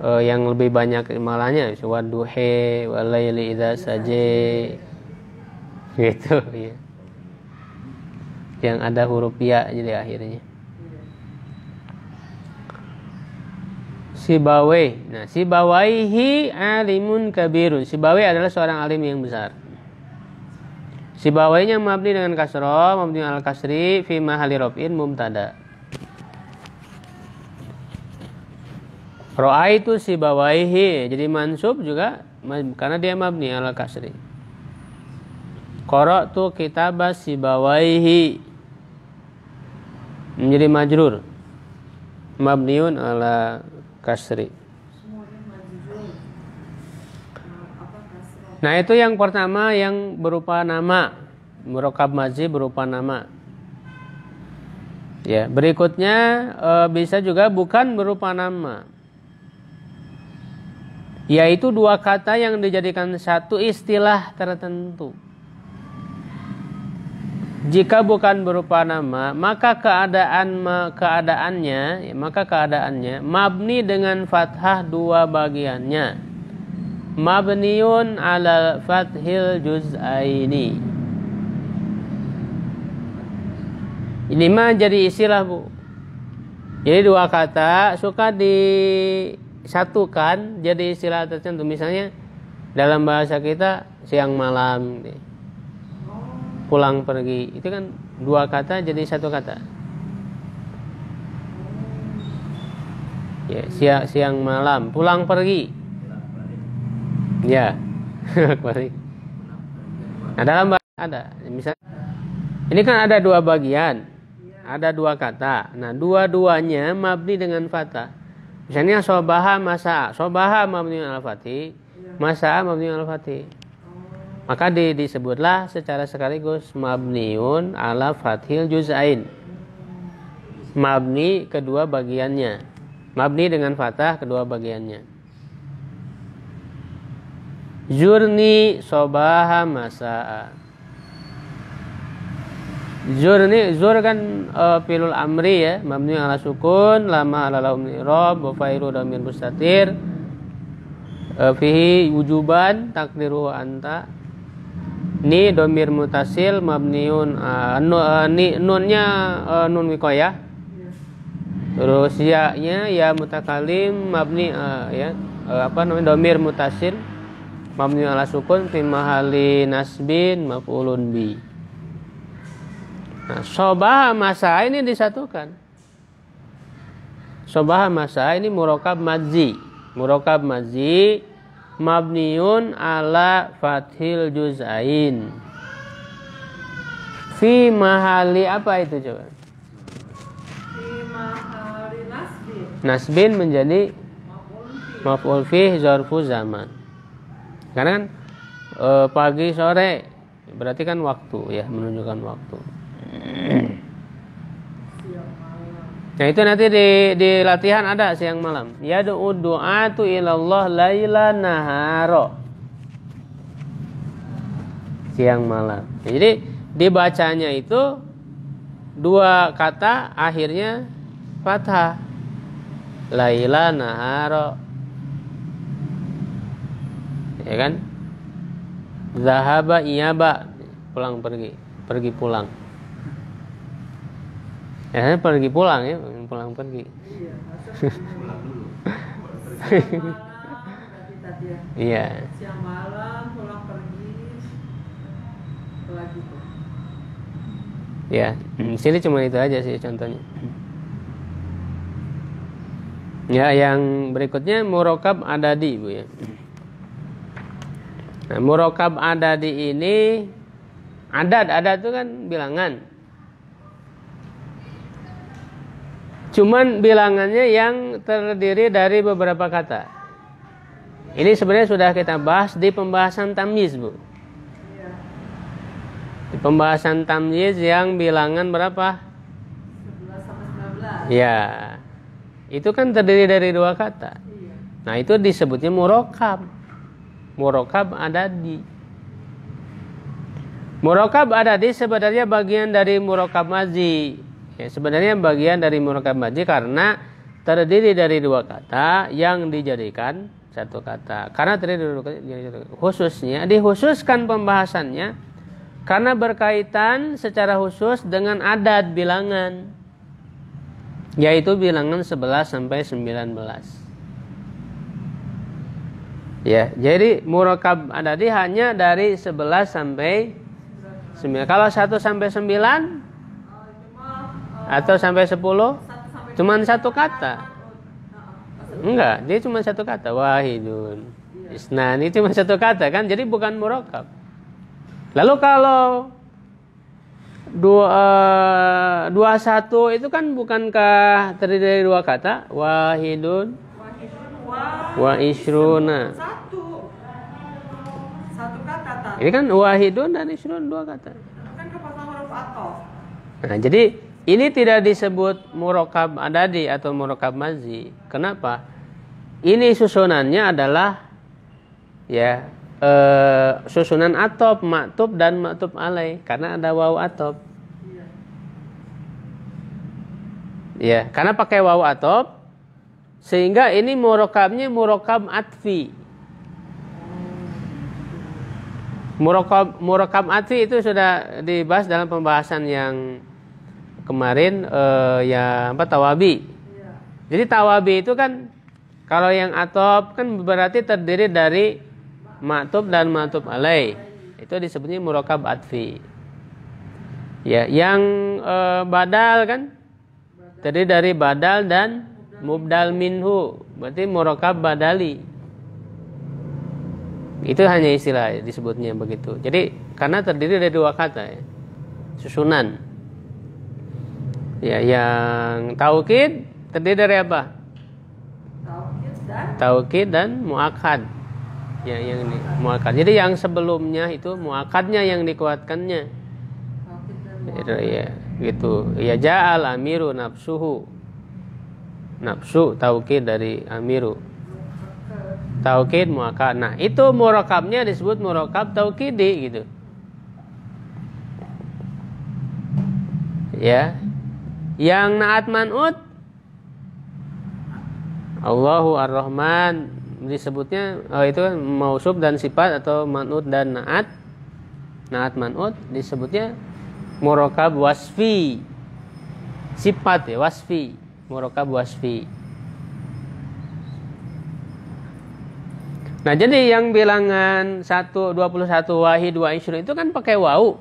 Yang lebih banyak malahnya wadduhe walaili idza saje gitu ya. Yang ada huruf ya jadi akhirnya. Sibawai. Nah, Sibawaihi alimun kabirun. Sibawai adalah seorang alim yang besar. Sibawainya mabni dengan kasroh, mabni al kasri fi mahali raf'in mubtada. Ra'aitu Sibawaihi, jadi mansub juga karena dia mabni al kasri. Qara'tu kitabas Sibawaihi, menjadi majrur, mabniun ala kasri. Nah, itu yang pertama yang berupa nama, murokab mazi berupa nama. Ya, berikutnya bisa juga bukan berupa nama, yaitu dua kata yang dijadikan satu istilah tertentu. Jika bukan berupa nama, maka keadaannya mabni dengan fathah dua bagiannya. Mabniun ala fathil juz'aini. Ini mah jadi istilah, Bu. Jadi dua kata suka disatukan jadi istilah tertentu. Misalnya dalam bahasa kita siang malam, pulang pergi, itu kan dua kata jadi satu kata. Ya, siang malam, pulang pergi. Ya, pergi. Nah, dalam bahasa ada, misalnya ini kan ada dua bagian, ada dua kata. Nah, dua-duanya mabni dengan fathah. Misalnya sobaha masa, sobaha mabni al fathi, masa mabni al fathi. Maka disebutlah secara sekaligus mabniun ala fathil juz'ain. Mabni kedua bagiannya. Mabni dengan fathah kedua bagiannya. Zurni sobaha masa'a. Zurni, zur kan filul amri ya, mabni ala sukun, lama ala laum i'rab, wa fa'ilu dhamir mustatir. Fihi wujuban takdiruhu anta. Ni domir mutasil mabniun nunnya nun wikoyah. Terus ya-nya ya mutakalim mabni domir mutasil mabni ala sukun fi mahali nasbin maf'ulun bi. Nah, sobaha masa ini disatukan. Sobaha masa ini murokab madzi. Murokab madzi mabniun ala fathil juz'ain. Fi mahali apa itu coba? Fi mahali nasbin. Nasbin menjadi maf'ul fi zarfu zaman. Karena kan pagi sore berarti kan waktu ya, menunjukkan waktu. Nah, itu nanti di latihan ada siang malam. Yad'u du'atu ilallah laila naharo. Siang malam. Jadi dibacanya itu dua kata akhirnya fathah. Laila naharo. Ya kan? Zahaba iyaba, pulang pergi, pergi pulang. Ya, pergi pulang ya, pulang pergi. Iya, Pulang dulu. siang malam berarti tadi ya. Iya. Siang malam pulang pergi lagi tuh. Ya, sini cuma itu aja sih contohnya. Ya, yang berikutnya murokab adadi, Bu ya. Nah, murokab adadi ini adat itu kan bilangan. Cuman bilangannya yang terdiri dari beberapa kata. Ini sebenarnya sudah kita bahas di pembahasan tamyiz, Bu. Iya. Di pembahasan tamyiz yang bilangan berapa? 11 sampai 19. Ya. Itu kan terdiri dari dua kata. Iya. Nah, itu disebutnya murokab. Murokab adadi. Murokab adadi sebenarnya bagian dari murokab mazi. Ya, sebenarnya bagian dari murakab madzi karena terdiri dari dua kata yang dijadikan satu kata. Karena terdiri dari dua kata, khususnya dikhususkan pembahasannya karena berkaitan secara khusus dengan adat bilangan, yaitu bilangan 11 sampai 19. Ya, jadi murakab adadi hanya dari 11 sampai 9. Kalau 1 sampai 9 atau sampai 10 cuma satu kata. Enggak, dia cuma satu kata, wahidun. Isnan, ini cuma satu kata kan, jadi bukan murakab. Lalu kalau 21 itu kan bukankah terdiri dari dua kata? Wahidun wa isruna. Satu kata. Ini kan wahidun dan isrun dua kata. Kan kepasang huruf atof. Nah, jadi ini tidak disebut murakab adadi atau murakab madzi. Kenapa? Ini susunannya adalah ya susunan atof, maktub dan maktub alaih karena ada waw atof. Ya, karena pakai waw atof sehingga ini murakabnya murakab atfi. Murakab atfi itu sudah dibahas dalam pembahasan yang kemarin yang tawabi. Jadi tawabi itu kan kalau yang atof kan berarti terdiri dari maktub dan maktub alaih. Itu disebutnya murakab atfi. Ya, yang badal kan terdiri dari badal dan mubdal minhu, berarti murakab badali. Itu hanya istilah disebutnya begitu. Jadi karena terdiri dari dua kata ya, susunan. Ya, yang taukid terdiri dari apa? Taukid dan muakkad. Ya, yang ini muakkad. Jadi yang sebelumnya itu muakkadnya yang dikuatkannya. Ya, gitu. Ya ja'al amiru nafsuhu. Nafsu taukid dari amiru. Taukid muakkad. Nah, itu murakabnya disebut murakab taukidi gitu. Ya. Yang naat man'ut Allahu Ar-Rahman disebutnya itu kan mausuf dan sifat atau man'ut dan naat. Naat man'ut disebutnya murakab wasfi. Sifat ya, wasfi. Murakab wasfi. Nah, jadi yang bilangan 1 21 wahid wa isrun itu kan pakai waw.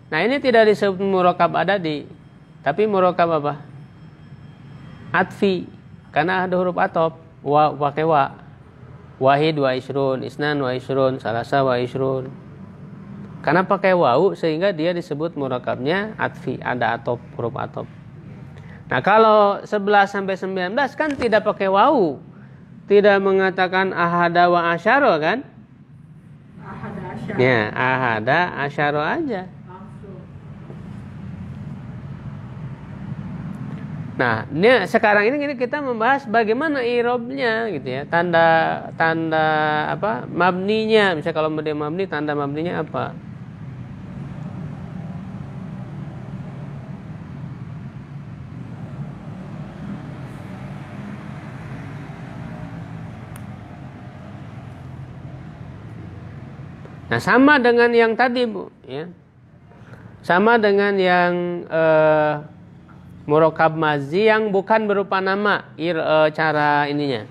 Nah, ini tidak disebut murakab adadi, tapi murakab apa? Atfi. Karena ada huruf atof, wa pakai wa. Wahid wa isrun, isnan wa isrun, salasa wa isrun. Karena pakai waw sehingga dia disebut murakabnya atfi, ada atof, huruf atof. Nah, kalau 11 sampai 19 kan tidak pakai waw. Tidak mengatakan ahada wa asyara kan? Ahada asyara. Ya, ahada asyara aja. Langsung. Nah, ini sekarang ini kita membahas bagaimana i'rabnya gitu ya. Tanda apa? Mabninya. Misalnya kalau dia mabni, tanda mabninya apa? Nah, sama dengan yang tadi, Bu, ya. Sama dengan yang murakab madzi yang bukan berupa nama, cara ininya.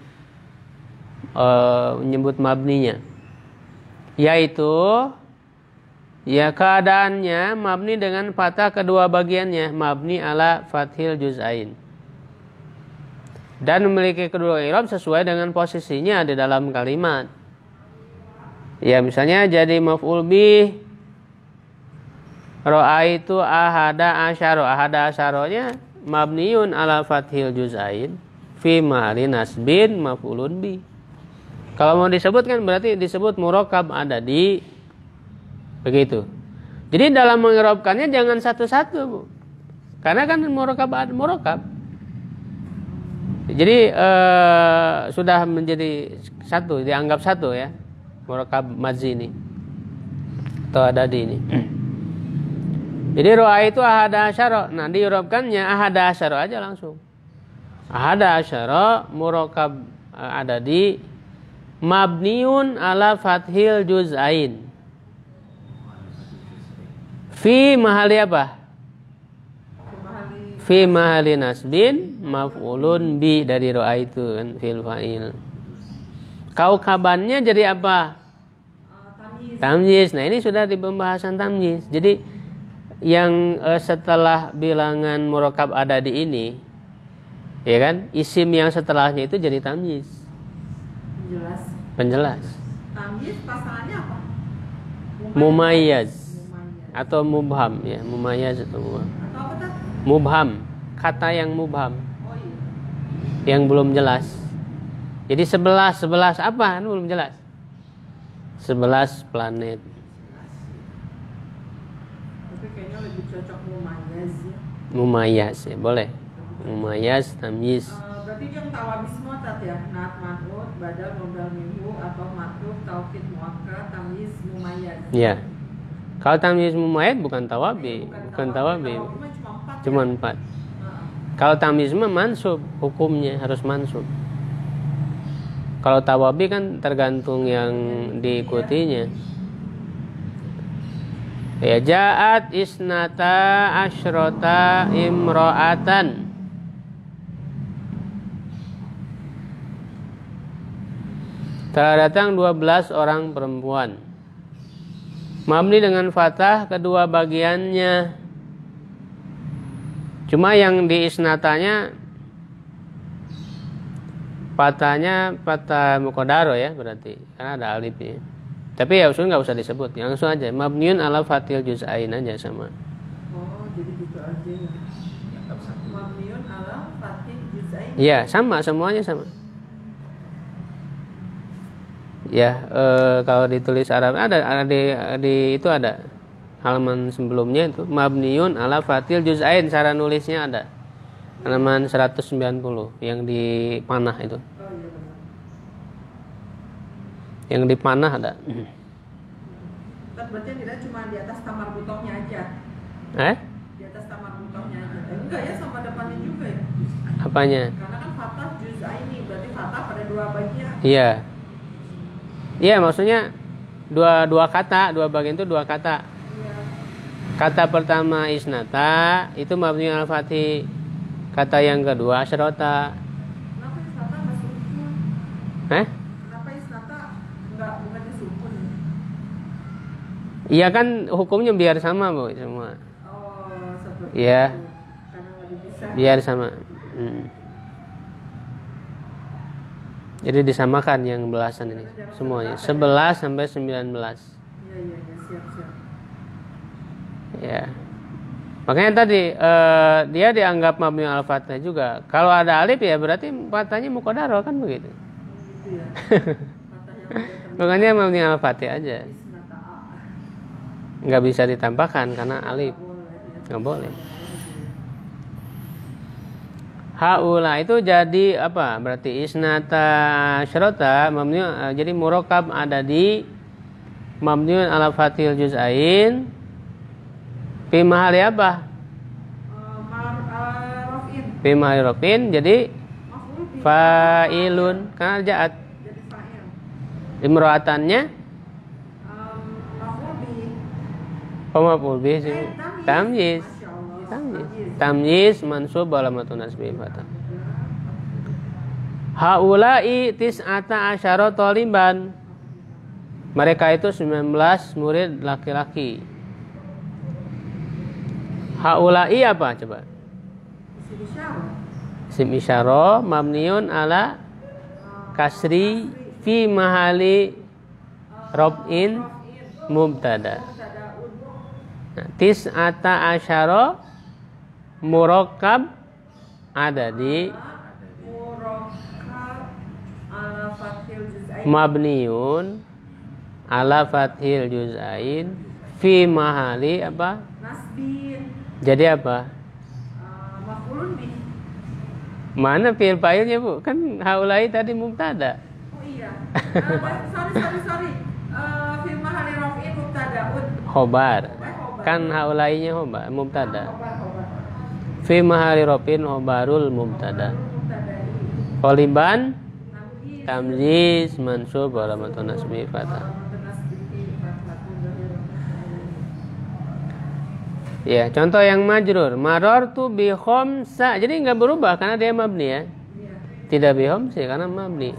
Menyebut mabninya. Yaitu ya keadaannya mabni dengan fathah kedua bagiannya, mabni ala fathil juz'ain. Dan memiliki kedua i'rab sesuai dengan posisinya di dalam kalimat. Ya, misalnya jadi maf'ul bih ra'aitu ahada asyara. Ahada asyaranya mabniun ala fathil juz'ain fi mahali nasbin maf'ulun bih. Kalau mau disebut kan berarti disebut murakab adadi. Begitu. Jadi dalam mengirabkannya jangan satu-satu, Bu. Karena kan murakab. Jadi sudah menjadi satu, dianggap satu ya. Murakab madzi ini atau adadi ini. Jadi ro'a itu ahada asyara. Nah, diirobkannya ahada asyara aja langsung. Ahada asyara murokab adadi mabniun ala fathil juz'ain. Fi mahali apa? Fi mahali nasbin maf'ulun bi dari ro'a itu kan fil fa'il. Kaukabannya jadi apa? Tamyiz. Nah, ini sudah di pembahasan tamyiz. Jadi yang setelah bilangan murokab adadi ini, ya kan, isim yang setelahnya itu jadi tamyiz. Penjelas. Tamyiz pasangannya apa? Mumayyaz atau mubham ya, mumayyaz atau mubham. Atau apa tadi? Mubham, kata yang mubham, Oh iya. yang belum jelas. Jadi 11 apa? Ini belum jelas. 11 planet. Tapi kayaknya lebih cocok mumayyaz ya. Mumayyaz ya, boleh. Mumayyaz, tamyiz. Berarti yang tawabis mu'tad ya, nat man'ut, badal modal minhu atau matuf, taukid muakkad, tamyiz mumayyaz. Ya. Kalau tamyiz mumayyaz bukan tawabi, bukan tawabi. Cuma 4. Kalau tamyiz mah mansub, hukumnya harus mansub. Kalau tawabi kan tergantung yang diikutinya. Ya, ja'at isnata asyrota imro'atan. Telah datang 12 orang perempuan. Mabni dengan fathah kedua bagiannya. Cuma yang di isnatanya fathahnya fathah muqaddaro ya berarti, karena ada alifnya. Tapi ya usul nggak usah disebut, langsung aja mabniun ala fathil juz'ain aja sama. Oh, jadi gitu aja ya. Mabniun ala fathil juz'ain. Iya, sama, semuanya sama. Ya, kalau ditulis Arab ada di itu ada halaman sebelumnya itu mabniun ala fathil juz'ain, cara nulisnya ada. Halaman 190 yang di panah itu. Oh iya benar. Yang di panah ada. Berarti tidak cuma di atas tamar butohnya aja. Di atas tamar butohnya aja. Enggak ya, sama depannya juga ya. Apanya? Karena kan fathah juz'aini, berarti fathah pada dua bagian. Iya. Iya, maksudnya dua kata, dua bagian itu dua kata. Iya. Kata pertama isnata itu mabni al fathi. Kata yang kedua asyrota. Kenapa isnata nggak sukun? Kenapa isnata bukannya sukun? Iya kan hukumnya biar sama Bu semua. Oh, seperti Iya. itu. Karena nggak dipisah. Biar sama. Jadi disamakan yang belasan ini semuanya 11 sampai 19. Iya, siap. Ya. Makanya tadi dia dianggap mabni al fathah juga. Kalau ada alif ya berarti fathahnya muqaddaro kan begitu. Gitu ya. Fathah yang udah Makanya mabni al fathah aja. isnata a. Nggak bisa ditambahkan karena alif. Nggak boleh. Haula itu jadi apa? Berarti isnata syarota mabni jadi murokab ada di mabniun ala fathil juz'ain fi mahali apa? Rafin. Fi mahali rafin jadi Maf'ul bi. fa'ilun karena ja'at. Jadi fa'il. Imro'atannya Maf'ul bi. pemaf'ul bih sih. Tamyiz. Masya Allah. Tamyiz. Tamyiz mansub alamatun nasbi fathah. Haula'i tis'ata asyara taliban. Mereka itu 19 murid laki-laki. Haula'i apa coba? Isim isyarah. Isim isyarah mabniun ala kasri fi mahali rob'in mubtada. Nah, tis'ata asyara murakkab ada di Murakkab ala fathil juz'ain. mabniun ala fathil juz'ain fi mahali apa? Nasbin. Jadi apa? Maf'ulun bi. Mana fi'il fa'ilnya Bu? Kan haulai tadi mubtada. Oh iya. Sorry. Fi mahali raf'in mubtada'un. Khobar. Khobar. Kan haulainya khobar mubtada. Fi mahali rafin khobarul mubtada. Qaliban tamyiz mansub wa alamatun nasbi fathah. Ya, contoh yang majrur, marartu bi khamsa. Jadi enggak berubah karena dia mabni ya. Tidak bi khamsi karena mabni.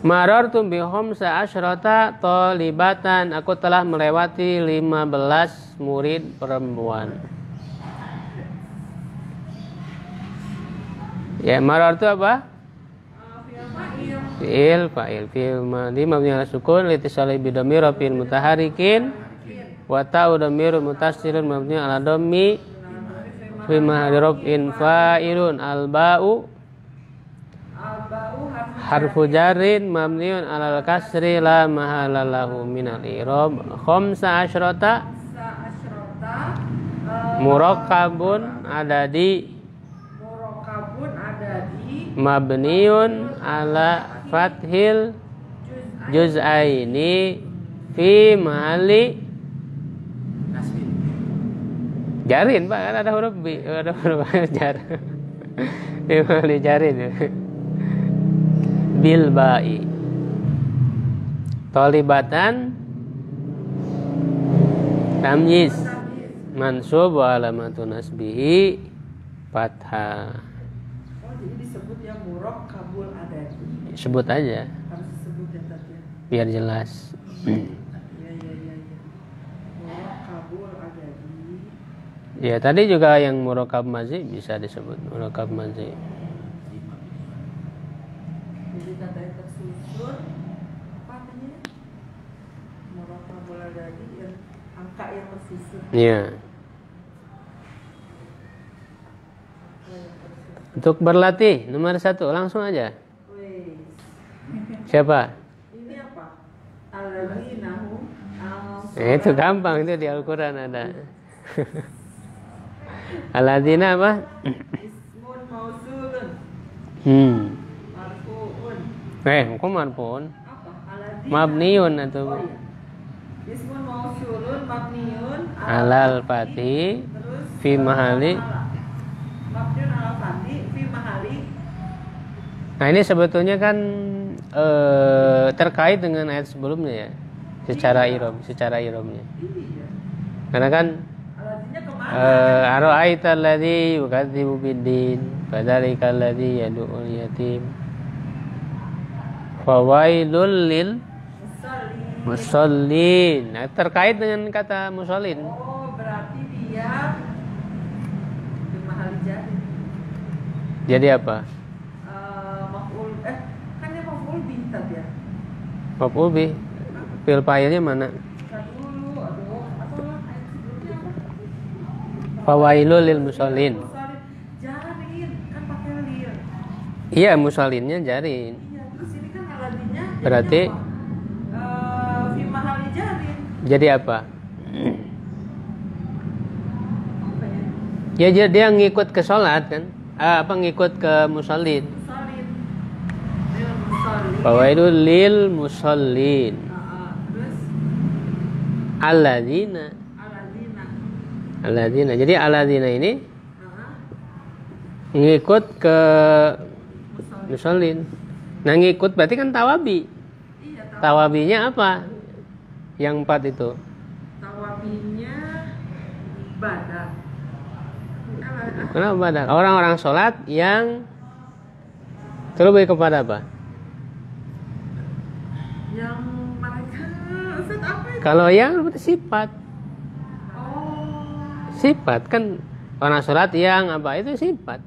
Marartu bi khamsa asyrata talibatan. Aku telah melewati 15 murid perempuan. Ya, marartu apa? Fi'il fa'il fi'il madhi mabni ala sukun litisali bi dhamir rafin mutaharikin. Wa ta'u dhamirun mutassilun mabni ala dhammi fi mahalli raf'in fa'ilun al-ba'u harfu jarrin mabniun ala al-kasri la mahala lahu min al-i'rab. Khamsa asyrata murakkabun adadi mabniun ala fathil juz'aini fi mahalli jarin, Pak, kan ada huruf B, ada huruf jar. Ini jarin. Bil ba'i. Talibatan tamyiz mansub wa alamatun nasbihi fathah. Oh, jadi disebut yang murakkabul adadi. Sebut aja. Harus disebut ya tadi. Biar jelas. Ya, tadi juga yang murakkab mazi bisa disebut murakkab mazi. Jadi kata yang tersusun apa artinya? Murakkabul adadi yang angka yang tersusun. Iya. Untuk berlatih nomor 1 langsung aja. Wih. Siapa? Ini apa? Alladzina Itu gampang, itu di Al-Quran ada. Alladzina apa? Ismun mausulun. Marfu'un. Kok marfu'un? Apa? Alladzina. Mabniun atau Oh iya. Ismun mausulun mabniun alal fathi terus fi mahali. mabniun ala fathi fi mahali. Nah, ini sebetulnya kan terkait dengan ayat sebelumnya ya. Secara irobnya. Iya. Karena kan Alladzinya kemana? ara'aita alladzi yukadzibu biddin fadzalika alladzi yad'ul yatim fawailul lil musallin. Nah, terkait dengan kata musallin. Oh, berarti dia di mahali jadi. Jadi apa? Maf'ul kan dia maf'ul bih tadi ya. Maf'ul bih. Fil fa'ilnya mana? Dulu, aduh, apa ayat sebelumnya apa? Fawailul lil musallin. Jarin, kan pakai lil. Iya, musallinnya jarin. Iya, terus ini kan alladzina Berarti fi mahali jarin. jadi apa? Apa ya? Ya dia ngikut ke sholat kan? Apa ngikut ke musallin? Musallin. Lil musallin. Fawailul lil musallin. Terus Alladzina. alladzina. Alladzina. Jadi alladzina ini Heeh. ngikut ke Musallin. musallin. Nah, ngikut berarti kan tawabi. Iya, Tawabinya apa? Yang 4 itu. tawabinya ibadah. Kenapa ada? Orang-orang sholat yang terlebih kepada apa? Yang mereka Ustaz apa itu? Kalau yang berarti sifat. Oh, Sifat kan orang sholat yang apa? Itu sifat.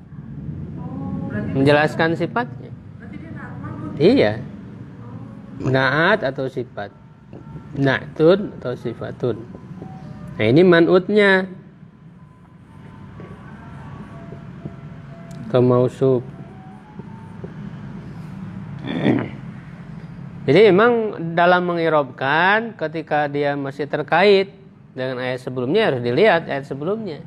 berarti Menjelaskan sifatnya. berarti dia naat manut. Iya. Naat atau sifat. Na'tun atau sifatun. Nah, ini man'utnya. Atau mausuf. Jadi memang dalam mengirobkan ketika dia masih terkait dengan ayat sebelumnya harus dilihat ayat sebelumnya.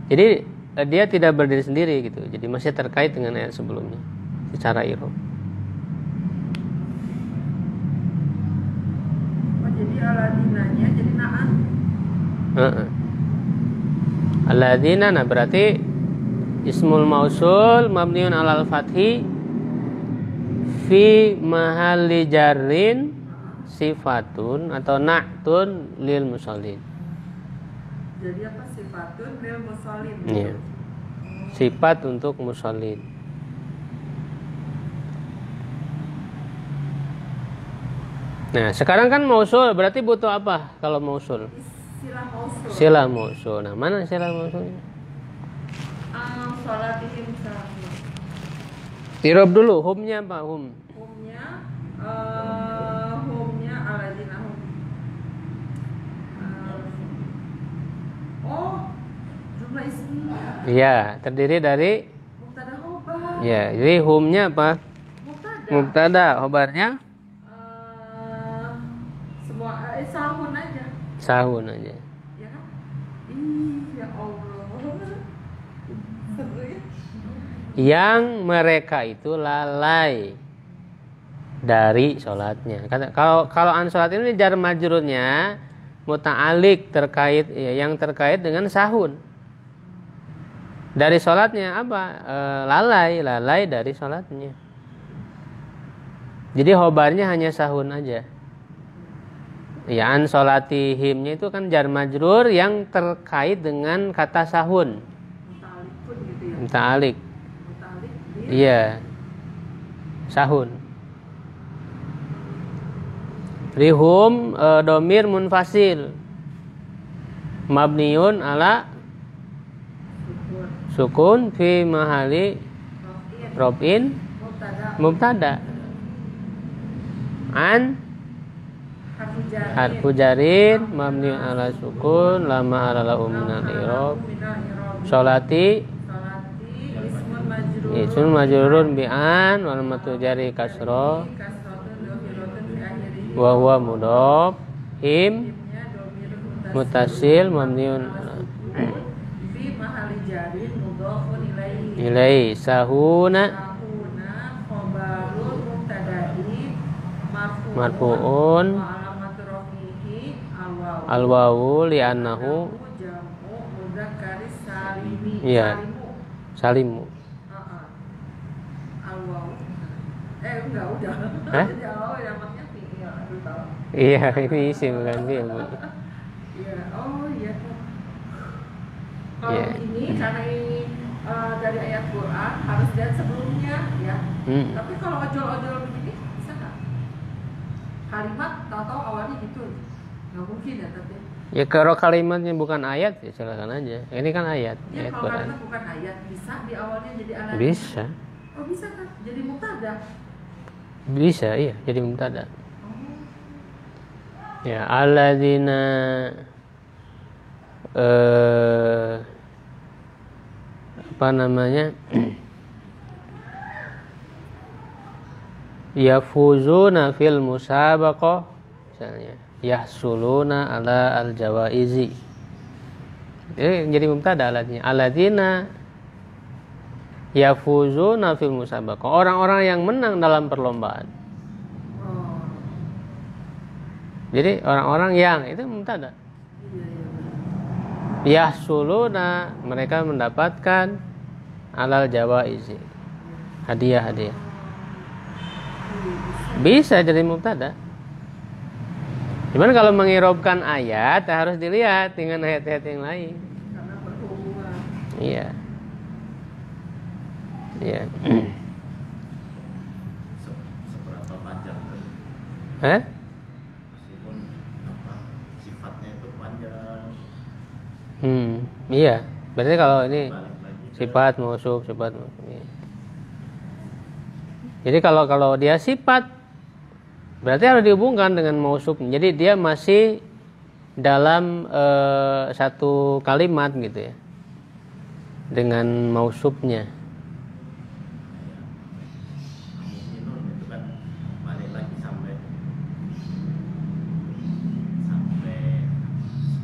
Jadi dia tidak berdiri sendiri gitu. Jadi masih terkait dengan ayat sebelumnya secara irob. Oh, jadi aladinanya jadi naat. Alladzina, nah berarti ismul mausul mabniun alal fathi fi mahalli jarrin sifatun atau na'tun lil musallin. Jadi apa sifatun lil musallin? Iya. Sifat untuk musallin. Nah, sekarang kan mausul berarti butuh apa kalau mausul? Silah mausul. Silah mausul. Nah, mana silah mausulnya? Sholatihim salam. Irob dulu, humnya apa? Humnya alladzina hum. Jumlah ismi. Iya, terdiri dari Mubtada khobar. ya, jadi humnya apa? Mubtada, khobarnya Semua sahun aja. sahun aja. Ya kan? Ya Allah. Seru ya. Yang mereka itu lalai dari sholatnya. Kalau an sholat ini jar majrurnya muta'alik terkait ya, yang terkait dengan sahun. Dari sholatnya apa? Lalai dari sholatnya. Jadi khobarnya hanya sahun aja. Ya, an sholatihimnya itu kan jar majrur yang terkait dengan kata sahun. Muta'alik pun gitu ya. Muta'alik. Muta'alik Iya. Sahun. Rihum domir munfasil. Mabniun ala sukun fi mahali robin mubtada. An harfu jarin mabniun ala sukun lama ala lahu minal i'rab. Sholati ismun majrurun bi an wal matu jari kasra wa huwa mudhaf. Him mutasil mabniun fi mahali jarin mudhafun ilaihi. Sahuna khobarul mubtada'i marfu'un wa alamatu rafihi al-wawu li'annahu jamu mudzakkaris salimi. iya salimu. Al-wawu. Enggak udah. Hah? Jadi al-wawu yang maknya fi'il. Aduh tahu. Iya, ini isim bukan fi'il. Iya, oh iya. Kalau Iya. ini karena ini dari ayat Quran harus lihat sebelumnya ya. Tapi kalau ojol-ojol begini bisa nggak? Kalimat tahu-tahu awalnya gitu, nggak mungkin ya tapi. Ya kalau kalimatnya bukan ayat ya silakan aja. Ini kan ayat, Ya ayat kalau Quran. kalimat bukan ayat bisa di awalnya jadi alat. Bisa. Oh bisa kan? Jadi mubtada. Bisa, iya, jadi mubtada. Oh. Ya, alladzina apa namanya? Yafuzuna fil musabaqah misalnya. Yahsuluna ala al-jawaizi. Jadi mubtada alatnya. Alladzina yafuzuna fil musabaqah. Orang-orang yang menang dalam perlombaan. Oh. Jadi orang-orang yang itu mubtada. Iya. Yahsuluna mereka mendapatkan alal jawaizi. Hadiah-hadiah. Bisa jadi mubtada. Cuman kalau mengirobkan ayat harus dilihat dengan ayat-ayat yang lain. Karena berhubungan. Iya. Iya. Seberapa panjang tuh? Hah? Meskipun sifatnya itu panjang. Iya. Berarti kalau ini Balik lagi ke sifat mausuf. Iya. Jadi kalau dia sifat berarti harus dihubungkan dengan mausuf. Jadi dia masih dalam satu kalimat gitu ya. Dengan mausufnya. Mu'minun itu kan balik lagi sampai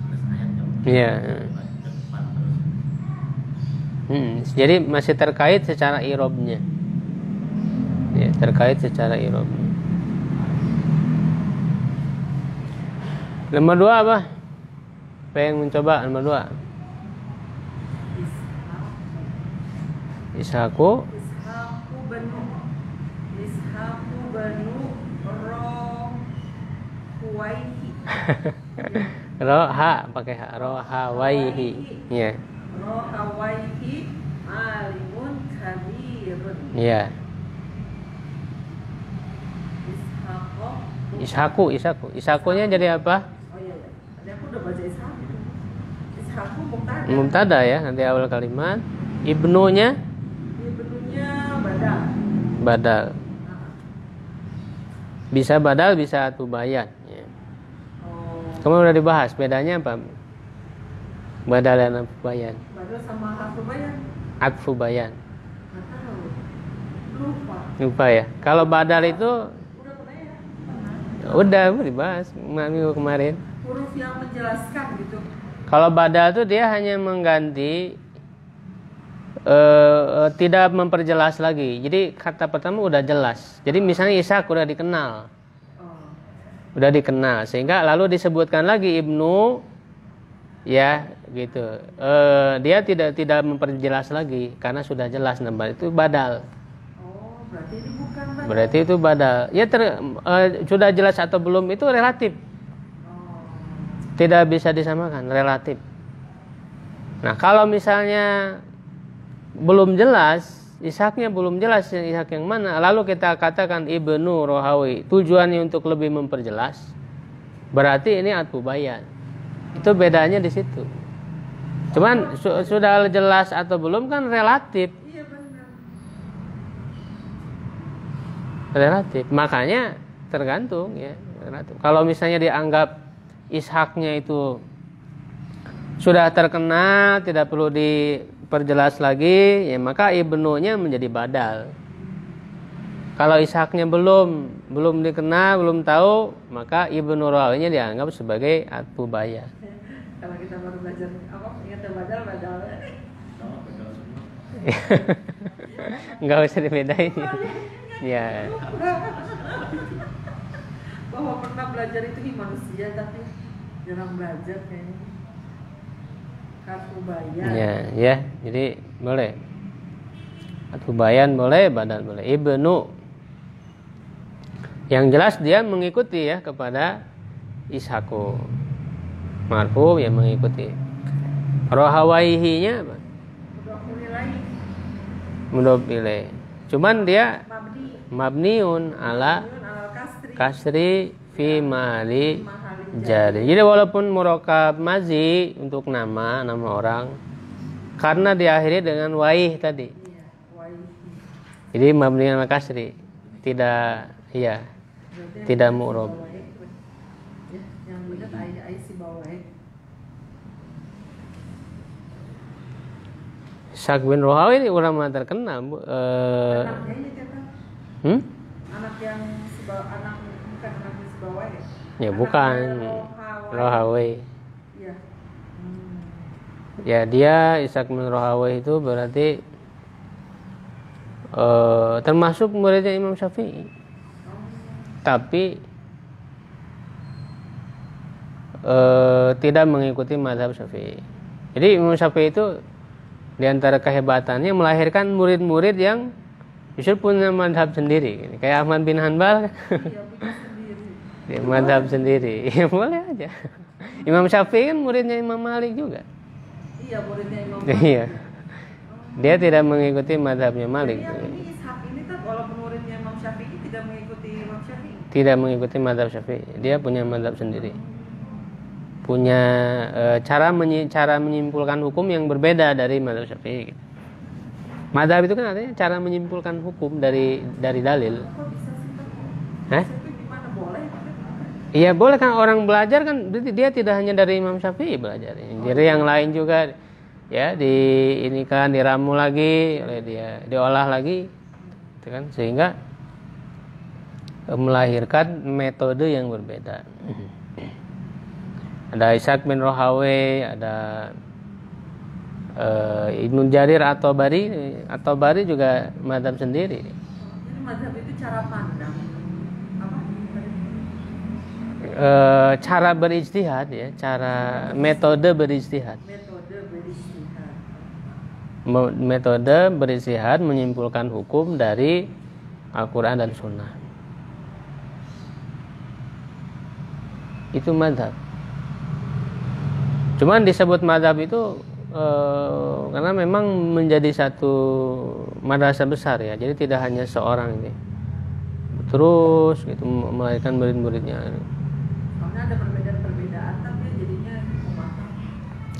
11 ayat kan. Iya. Balik ke depan terus. Jadi masih terkait secara irobnya. Ya, terkait secara irobnya. Nomor 2 apa? Siapa yang mencoba nomor 2? Ishaku banu Rohawaihi. Roha pakai ha, Rohawaihi. Ya. Rohawaihi alimun kabirun. Ya. Ishakunya jadi apa? Oh iya. Tadi aku udah baca Ishaku. Ishaku mubtada. Mubtada ya, nanti awal kalimat. Ibnunya badal. Bisa badal, bisa atubayan ya. Kemarin udah dibahas bedanya apa? Badal dan atubayan. Badal sama atubayan. Atubayan. Nggak tahu. Lupa ya. Kalau badal itu Udah pernah ya? udah dibahas minggu kemarin. Huruf yang menjelaskan gitu. Kalau badal itu dia hanya mengganti, tidak memperjelas lagi. Jadi kata pertama udah jelas. Jadi misalnya Ishak udah dikenal, sehingga lalu disebutkan lagi Ibnu, ya gitu. Dia tidak memperjelas lagi karena sudah jelas nama itu badal. Oh, berarti ini bukan badal. Berarti itu badal. Ya sudah jelas atau belum itu relatif. Tidak bisa disamakan, relatif. Nah kalau misalnya belum jelas, Ishaknya belum jelas Ishak yang mana, lalu kita katakan Ibnu Rohawi, tujuannya untuk lebih memperjelas, berarti ini atubayan. Itu bedanya di situ. Cuman sudah jelas atau belum kan relatif. Iya benar. Relatif. Makanya tergantung ya. Relatif. Kalau misalnya dianggap Ishaknya itu sudah terkenal, tidak perlu diperjelas lagi, ya maka Ibnunya menjadi badal. Kalau Ishaknya belum dikenal, belum tahu, maka Ibnu Rawinya dianggap sebagai atubayan. Kalau kita baru belajar apa ingat badal. Sama badal semua. Enggak usah dibedain. Ya. Bahwa pernah belajar itu manusia tapi jarang belajar kayaknya. Atubayan. Ya, jadi boleh. Atubayan boleh, badal boleh. Ibnu. Yang jelas dia mengikuti ya kepada Ishaku. Marfu yang mengikuti. Rohawaihi-nya apa? Mudhof ilaih. Cuman dia mabniun ala kasri fi mahali jari. Jadi walaupun murakab mazi untuk nama orang, karena diakhiri dengan waih tadi. Jadi mabniun ala kasri, tidak tidak mu'rab. Yang ingat ai si bawah. Ishaq bin Rohawi ini ulama terkenal. Anaknya ini kan? Anak yang anak bukan anak yang sebawah ya? Ya bukan Rohawi. Iya. Ya dia Ishaq bin Rohawi itu berarti termasuk muridnya Imam Syafi'i. Tapi tidak mengikuti mazhab Syafi'i. Jadi Imam Syafi'i itu di antara kehebatannya melahirkan murid-murid yang justru punya mazhab sendiri. Kayak Ahmad bin Hanbal. Dia mazhab sendiri. Ya boleh aja. Imam Syafi'i kan muridnya Imam Malik juga. Iya, muridnya Imam Malik. Iya. Dia tidak mengikuti mazhabnya Malik. Jadi ini Ishaq ini kan walaupun muridnya Imam Syafi'i tidak mengikuti Imam Syafi'i. Tidak mengikuti mazhab Syafi'i. Dia punya mazhab sendiri. Punya cara menyimpulkan hukum yang berbeda dari mazhab Syafi'i. Mazhab itu kan artinya cara menyimpulkan hukum dari dalil. Kok bisa sih? Hah? Itu gimana boleh? Iya boleh kan, orang belajar kan dia tidak hanya dari Imam Syafi'i belajar. Jadi yang lain juga ya ini kan diramu lagi oleh dia, diolah lagi, itu kan, sehingga melahirkan metode yang berbeda. Ada Ishaq bin Rohawi, ada Ibnu Jarir atau Bari juga mazhab sendiri. Jadi mazhab itu cara pandang. Apa? cara berijtihad ya, metode berijtihad. Metode berijtihad menyimpulkan hukum dari Al-Quran dan Sunnah. Itu mazhab. Cuman disebut mazhab itu karena memang menjadi satu madrasah besar ya. Jadi tidak hanya seorang ini. Terus gitu melahirkan murid-muridnya. Soalnya ada perbedaan-perbedaan tapi jadinya pemahaman.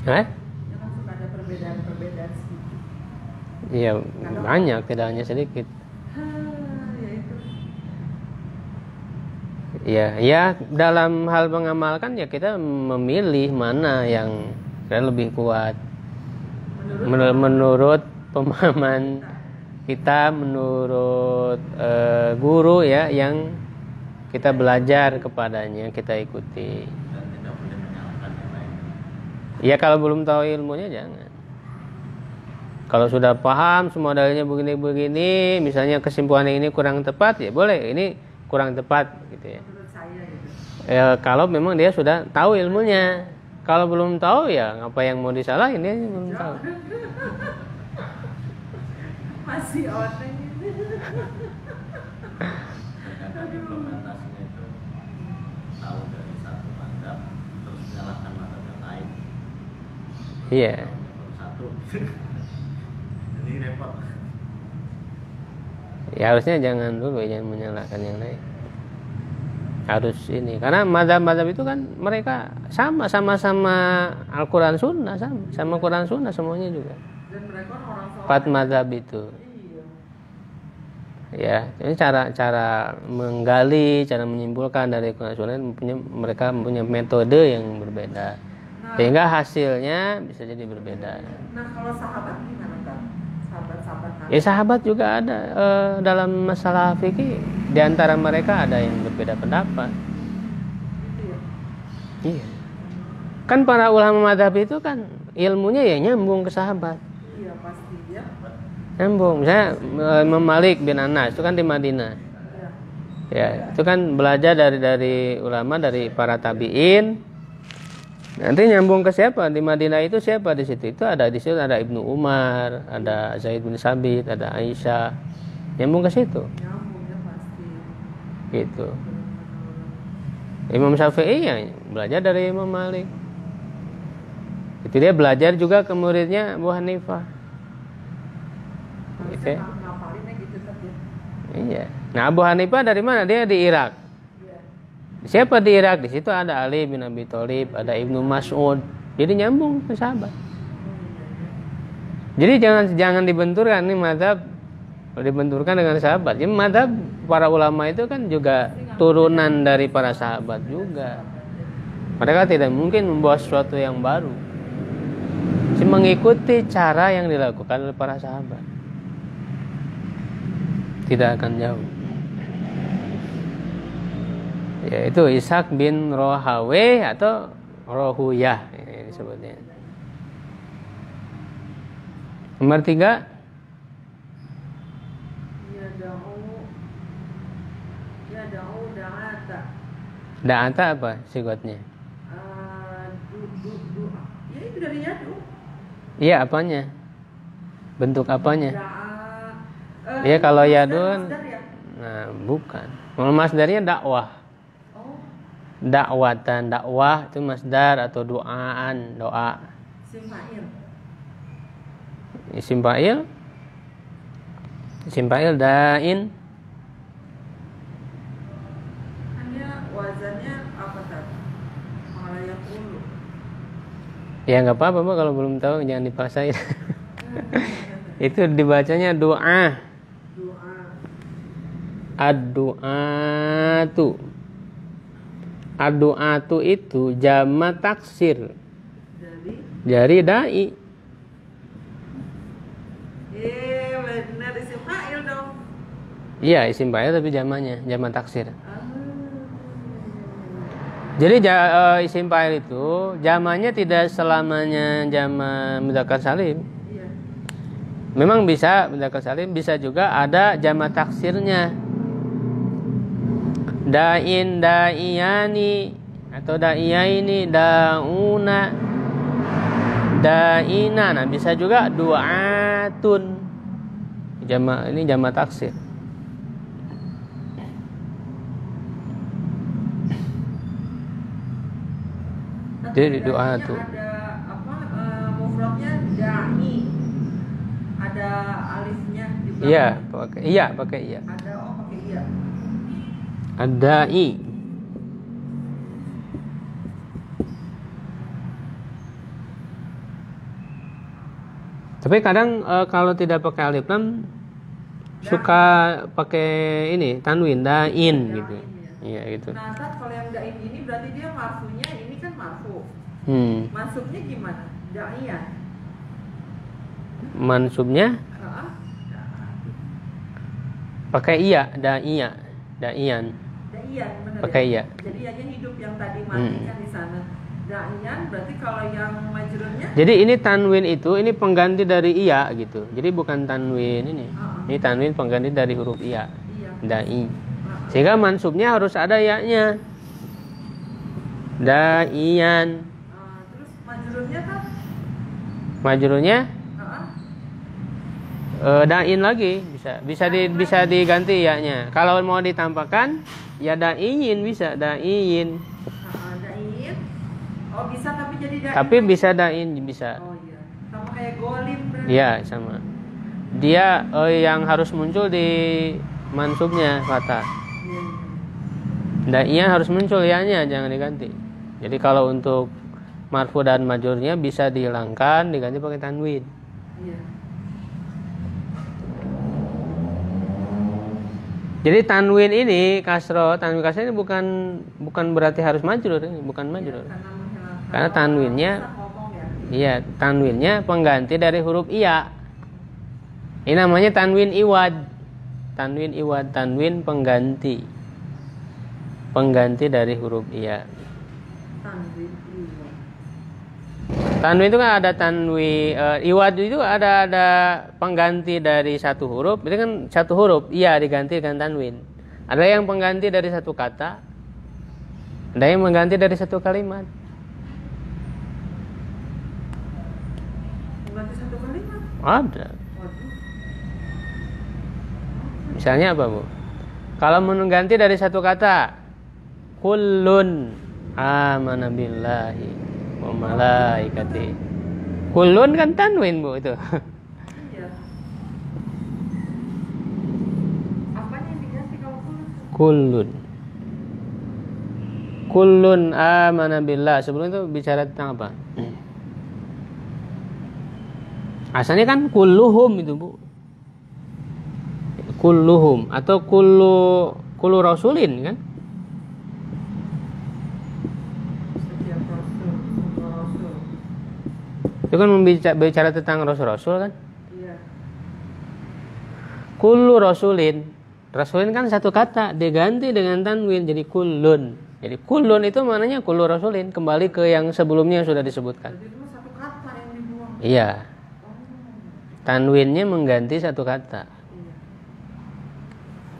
Ya kan suka ada perbedaan-perbedaan sedikit. Iya, banyak, tidak hanya sedikit. Ya dalam hal mengamalkan ya kita memilih mana yang lebih kuat menurut pemahaman kita, menurut guru ya yang kita belajar kepadanya, kita ikuti. Dan tidak boleh menyalahkan yang lain. Ya kalau belum tahu ilmunya jangan. Kalau sudah paham semua dalilnya begini-begini, misalnya kesimpulan ini kurang tepat, ya boleh ini kurang tepat gitu ya. Menurut saya gitu. Ya kalau memang dia sudah tahu ilmunya. Kalau belum tahu ya apa yang mau disalahin, dia belum tahu. Masih oneng gitu. Kadang implementasinya itu tahu dari satu mazhab terus menyalahkan mazhab yang lain. Iya. Satu. Jadi repot. Ya harusnya jangan dulu, jangan menyalahkan yang lain. Harus ini, karena mazhab-mazhab itu kan mereka sama-sama Al-Quran Sunnah, sama Quran Sunnah semuanya juga. Dan mereka orang soleh. 4 mazhab itu. Iya. Ya, ini cara menggali, cara menyimpulkan dari Quran Sunnah mereka mempunyai metode yang berbeda. Sehingga hasilnya bisa jadi berbeda. Nah, kalau sahabat gimana kan? Sahabat-sahabat. Ya sahabat juga ada dalam masalah fikih, di antara mereka ada yang berbeda pendapat. Gitu ya. Iya. Kan para ulama mazhab itu kan ilmunya ya nyambung ke sahabat. Iya, pasti ya. Nyambung. Misalnya Imam Malik bin Anas itu kan di Madinah. Iya. Ya, itu kan belajar dari ulama, dari para tabi'in. Nanti nyambung ke siapa? Di Madinah itu siapa di situ? Itu di situ ada Ibnu Umar, ada Zaid bin Sabit, ada Aisyah. Nyambung ke situ. Nyambung ya pasti. Gitu. Imam Syafi'i ya belajar dari Imam Malik. Itu dia belajar juga ke muridnya Abu Hanifah. Gitu ya. Ngapalinnya gitu tapi. Iya. Nah, Abu Hanifah dari mana? Dia di Irak. Iya. Siapa di Irak? Di situ ada Ali bin Abi Thalib, ada Ibnu Mas'ud. Jadi nyambung ke sahabat. Jadi jangan dibenturkan nih mazhab, dibenturkan dengan sahabat. Jadi mazhab para ulama itu kan juga turunan dari para sahabat juga. Mereka tidak mungkin membawa sesuatu yang baru. Mengikuti cara yang dilakukan oleh para sahabat. Tidak akan jauh. Yaitu Ishaq bin Rohawe atau Rohuyah ini disebutnya. Nomor 3. Da'ata. Da'ata apa sigotnya? Ya itu dari yadu. Iya, apanya? Bentuk apanya? Iya kalau yadun. Ya? Nah, bukan. Masdarnya dakwah. Dakwatan, dakwah itu masdar atau doaan, doa. Isim fa'il. Isim fa'il da'in. Hanya wazannya apa tadi? Malayaqulu. Ya nggak apa-apa kalau belum tahu jangan dipaksain. Itu dibacanya doa. Ad-du'atu. Ad-du'atu itu jama taksir dari dai. Benar isim fa'il dong. Iya, isim fa'il tapi jamanya jama taksir. Jadi isim fa'il itu jamanya tidak selamanya jama mudzakkar salim. Iya. Memang bisa mudzakkar salim, bisa juga ada jama taksirnya. Da'in, da'iyani, atau da'iya ini dauna, da'ina. Nah, bisa juga du'atun. Ini jamak taksir. Jadi du'atun. Ada apa? Mufradnya da'i. Ada alifnya di belakang. Iya, pakai iya. Ada pakai iya. Ad-da'i. Tapi kadang kalau tidak pakai alif lam suka pakai ini tanwin da'in gitu. Iya gitu. Nah, kalau yang da'in ini berarti dia marfunya ini kan marfu. Mansubnya gimana? Da'iyan. Mansubnya pakai iya, da'iyan. Da'iyan benar. Pakai iya. Jadi hanya hidup yang tadi mati kan di sana. Da'iyan berarti kalau yang majrurnya. Jadi ini tanwin itu ini pengganti dari iya gitu. Jadi bukan tanwin ini. Ini tanwin pengganti dari huruf iya. Da'i. Sehingga mansubnya harus ada ya-nya. Da'iyan. Terus majrurnya kan? Majrurnya da'in lagi bisa diganti ya-nya. Kalau mau ditampakkan ya da'iyin bisa da'iyin. Da'iyin. Oh bisa tapi jadi da'in. Tapi bisa da'in bisa. Oh iya. Sama kayak golim berarti. Iya sama. Dia yang harus muncul di mansubnya kata. Da'iyan harus muncul ya-nya jangan diganti. Jadi kalau untuk marfu dan majrurnya bisa dihilangkan diganti pakai tanwin. Iya. Jadi tanwin ini tanwin kasro ini bukan berarti harus majrur ini, bukan majrur. Karena tanwinnya tanwinnya pengganti dari huruf iya. Ini namanya tanwin iwad. Tanwin pengganti. Pengganti dari huruf iya. Tanwin itu kan ada iwad itu ada pengganti dari satu huruf. Itu kan satu huruf iya diganti dengan tanwin. Ada yang pengganti dari satu kata. Ada yang mengganti dari satu kalimat. Mengganti satu kalimat? Ada. Misalnya apa, Bu? Kalau mengganti dari satu kata, kullun amana billahi wa malaikati. Kullun kan tanwin, Bu, itu. Iya. Apanya yang diganti kalau kullun? Kullun amana billah. Sebelum itu bicara tentang apa? Asalnya kan kulluhum itu, Bu. Kulluhum atau kullu rasulin kan? Itu kan bicara tentang rasul-rasul kan? Iya. Kullu rasulin. Rasulin kan satu kata diganti dengan tanwin jadi kullun. Jadi kullun itu maknanya kullu rasulin, kembali ke yang sebelumnya yang sudah disebutkan. Jadi itu satu kata yang dibuang. Iya. Tanwinnya mengganti satu kata.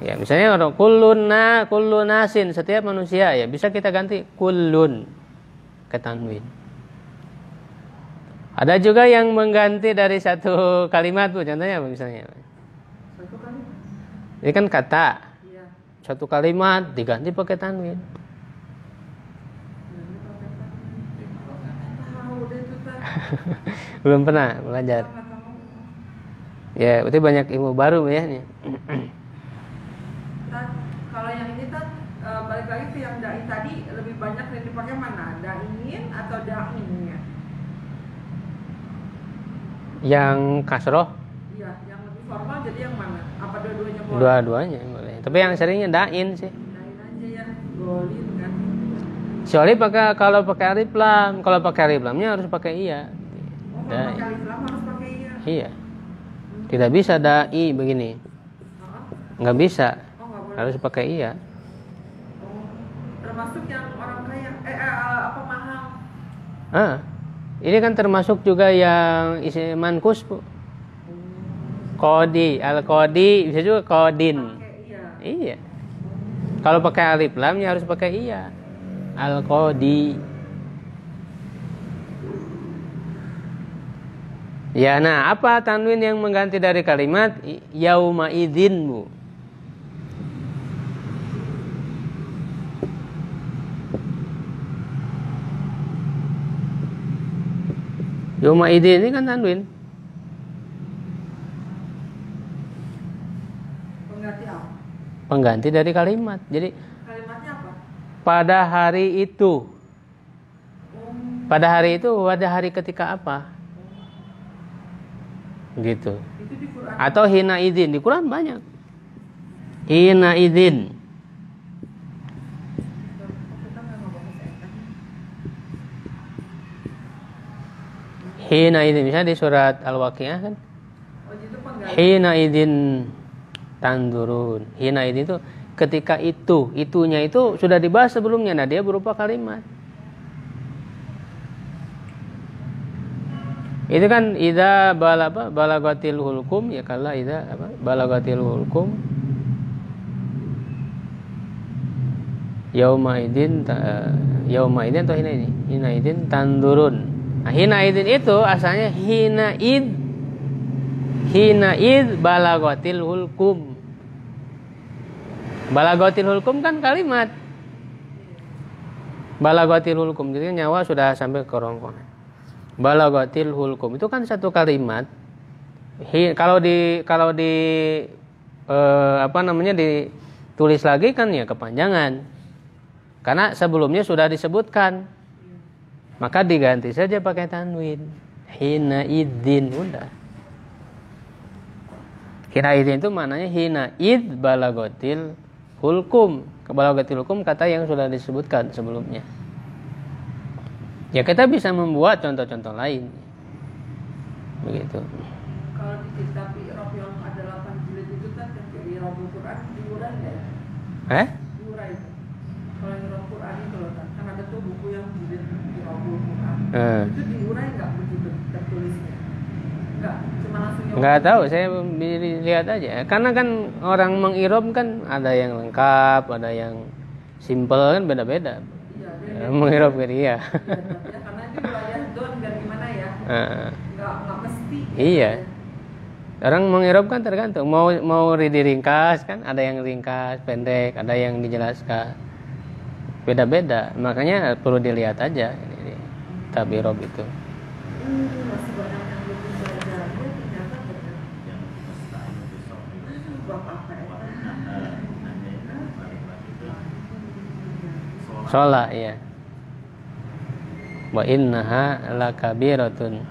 Ya, misalnya kalau kullu nasin, setiap manusia ya bisa kita ganti kullun ke tanwin. Ada juga yang mengganti dari satu kalimat, Bu. Contohnya apa misalnya? Satu kalimat. Ini kan kata. Iya. Satu kalimat diganti pakai tanwin. Belum pernah belajar. Ya, berarti banyak ilmu baru ya nih. Kalau yang ini balik lagi ke yang da'i tadi, lebih banyak yang dipakai mana? Da'iin atau da'innya? Yang kasroh? Iya, yang lebih formal jadi yang mana? Apa dua-duanya boleh? Dua-duanya boleh. Tapi yang seringnya da'in sih. Da'in aja ya, golin kan. Kecuali kalau pakai alif lam. Kalau pakai alif lamnya harus pakai iya. Oh, kalau pakai alif lam harus pakai iya? Iya. Tidak bisa da'i begini. Nggak bisa. Oh, nggak boleh. Harus pakai iya. Oh, termasuk yang orang kaya, mahal. Ini kan termasuk juga yang isi mankus, Bu. Qadi, al-qadi bisa juga qadin. Pakai iya. Iya. Kalau pakai alif lamnya harus pakai iya. Al-Qadi. Ya, nah apa tanwin yang mengganti dari kalimat yauma idzin, Bu? Yauma idzin ini kan tanwin. Pengganti apa? Pengganti dari kalimat. Jadi Kalimatnya apa? pada hari itu. Pada hari itu, pada hari ketika apa? Gitu. Itu di Quran. Atau hina idzin, di Quran banyak. Hina idzin. Kita nggak ngomong saya. Hina idzin, misalnya di surat Al-Waqiah kan. Oh, itu pengganti. Hina idzin tanzurun. Hina idzin itu ketika itu, itunya itu sudah dibahas sebelumnya. Nah, dia berupa kalimat. Itu kan idza balagatil hulkum, ya kala idza balagatil hulkum yauma idzin atau hina idzin tanzurun. Nah, hina idzin itu asalnya hina id balagatil hulkum. Balagatil hulkum kan kalimat. Balagatil hulkum jadi nyawa sudah sampai ke kerongkongan. Balagatil hulkum itu kan satu kalimat. Kalau di ditulis lagi kan ya kepanjangan. Karena sebelumnya sudah disebutkan. Maka diganti saja pakai tanwin. Hina idzin, udah. Hina idzin itu maknanya hina id balagatil hulkum. Balagatil hulkum kata yang sudah disebutkan sebelumnya. Ya kita bisa membuat contoh-contoh lain. Begitu. Kalau di kitab Irob yang ada 8 jilid itu kan dari Irob Quran diurai ya? Diurai. Kalau yang Irob Quran itu loh kan ada tuh buku yang jilid Irob Quran. Itu diurai nggak begitu tertulisnya? Nggak, cuma langsung. Nggak tahu, saya lihat aja. Karena kan orang mengirob kan ada yang lengkap, ada yang simple kan beda-beda. Mengirob kan iya. Karena ini wilayah don dan gimana ya? Nggak mesti. Iya. Orang mengirob kan tergantung. Mau diringkas kan, ada yang ringkas, pendek, ada yang dijelaskan. Beda-beda. Makanya perlu dilihat aja ini tabirob itu. Masih banyak yang belum belajar. Ternyata benar. yang mustahil itu Bab apa ya? Sholat, iya. Wa innaha lakabiratun.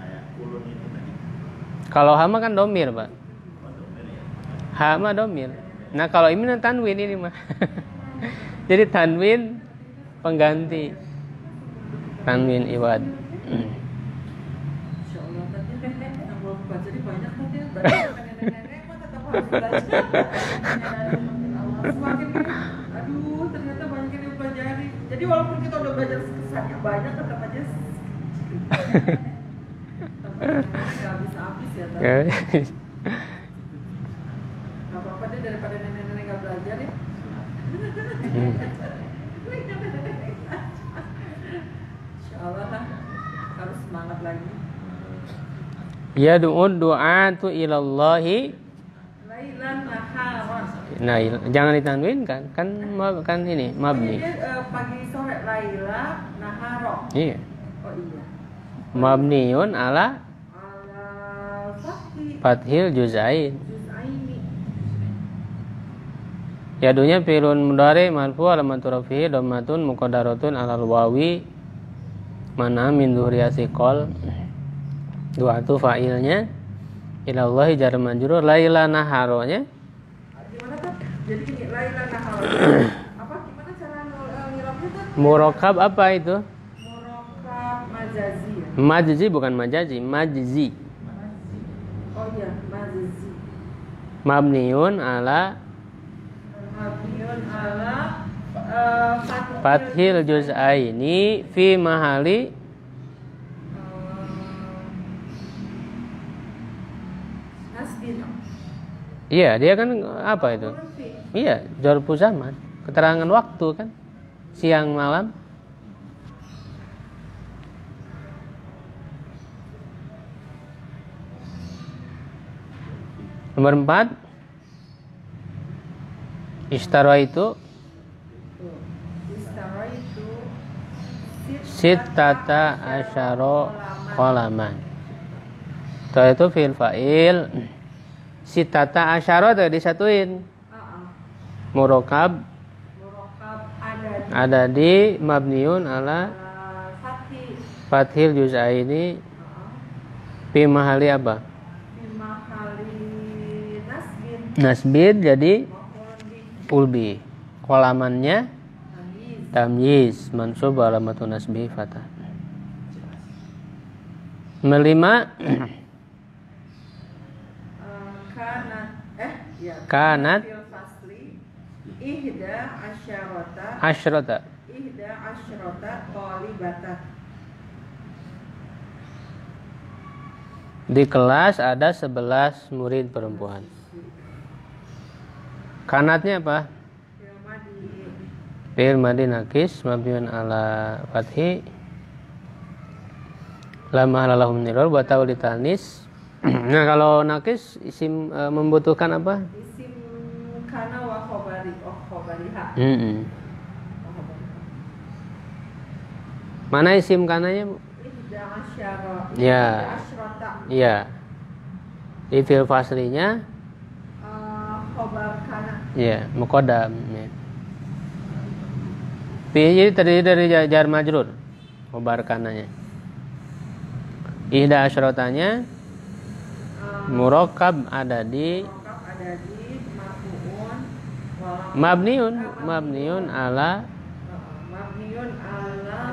Kalau hama kan domir, Pak. Hama domir. Nah kalau ini tanwin ini mah. Jadi tanwin pengganti. Tanwin iwad. Insyaallah tadi yang mau baca jadi banyak tadi nenek-nenek mah tetap harus belajar. Semakin aduh ternyata banyak yang dipelajari. Jadi walaupun kita udah belajar kesannya banyak tetap aja nggak bisa habis ya tadi. Nggak apa-apa deh daripada nenek-nenek nggak belajar ya. Insyaallah lah harus semangat lagi. Ya du'atu ilallahi. Lailan naharon. Nah, jangan ditanwin kan ini mabni. Jadi pagi sore laila naharo. Iya. Oh iya. Mabniun ala fathil juz'ain. Juz'aini. Yadunya fi'lun mudhari marfu alamatu rafihi dhammatun muqaddaratun alal wawi mana min zuhriyati qol. Du'atu fa'ilnya ilallahi jar majrur laila naharonya. Gimana tuh? Jadi gini laila naharo. Apa gimana cara ngirapnya tuh? Murakkab apa itu? Murakkab majazi ya. Majzi bukan majazi, majzi. Oh iya, majazi. Mabniun ala Mabniun ala fathil juz'aini fi mahali nasbin. iya, dia kan apa itu? Iya, zarfu zaman, keterangan waktu kan. Siang malam Nomor 4, ishtara itu sittata asyara qalaman. Setelah itu fi'il fa'il. Sittata asyara tadi disatuin. Murokab ada di mabniun ala fathil juz'aini fi mahali apa? Nasbin jadi pulbi. Qalamannya tamyiz mansub alamatun nasbi fathah. Nomor 5 kanat ihda asyrata talibatan. Di kelas ada 11 murid perempuan. Kanatnya apa? Fi'il madhi nakis mabniun ala fathi la mahala lahu min i'rab wa ta'u litanis. Nah, kalau nakis isim membutuhkan apa? Isim kana wa khabariha. Mana isim kananya, Bu? Ihda asyara. Ya. Asyrata. Iya. Di fi'il faslinya Khabar kana. iya, muqaddam ya. Jadi terdiri dari jar majrur. Khabar kananya. Ihda asyaratanya murakkab ada di mabniun ala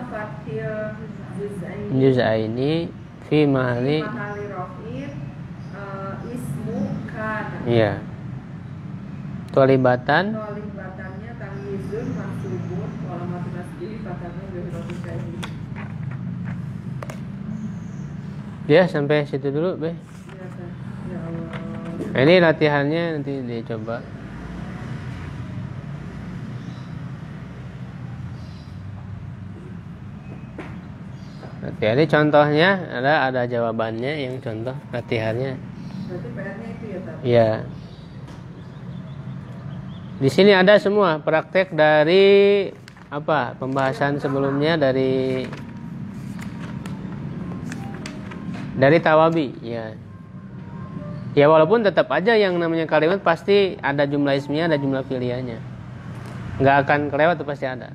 fathil juz'aini fi mahali raf'in ismu kana. iya. Tolibatannya tamyizun mansubun wa alamatun nasbihi fathahun dzahiratul kaini. Ya, sampai situ dulu, Be. Nah, ini latihannya nanti dicoba. Ini contohnya ada jawabannya yang contoh latihannya. Berarti PR-nya itu ya, Pak? Iya. Di sini ada semua praktek dari apa? Pembahasan sebelumnya dari tawabi, ya. Ya, walaupun tetap aja yang namanya kalimat pasti ada jumlah isminya, ada jumlah fi'liyahnya. Nggak akan kelewat, itu pasti ada.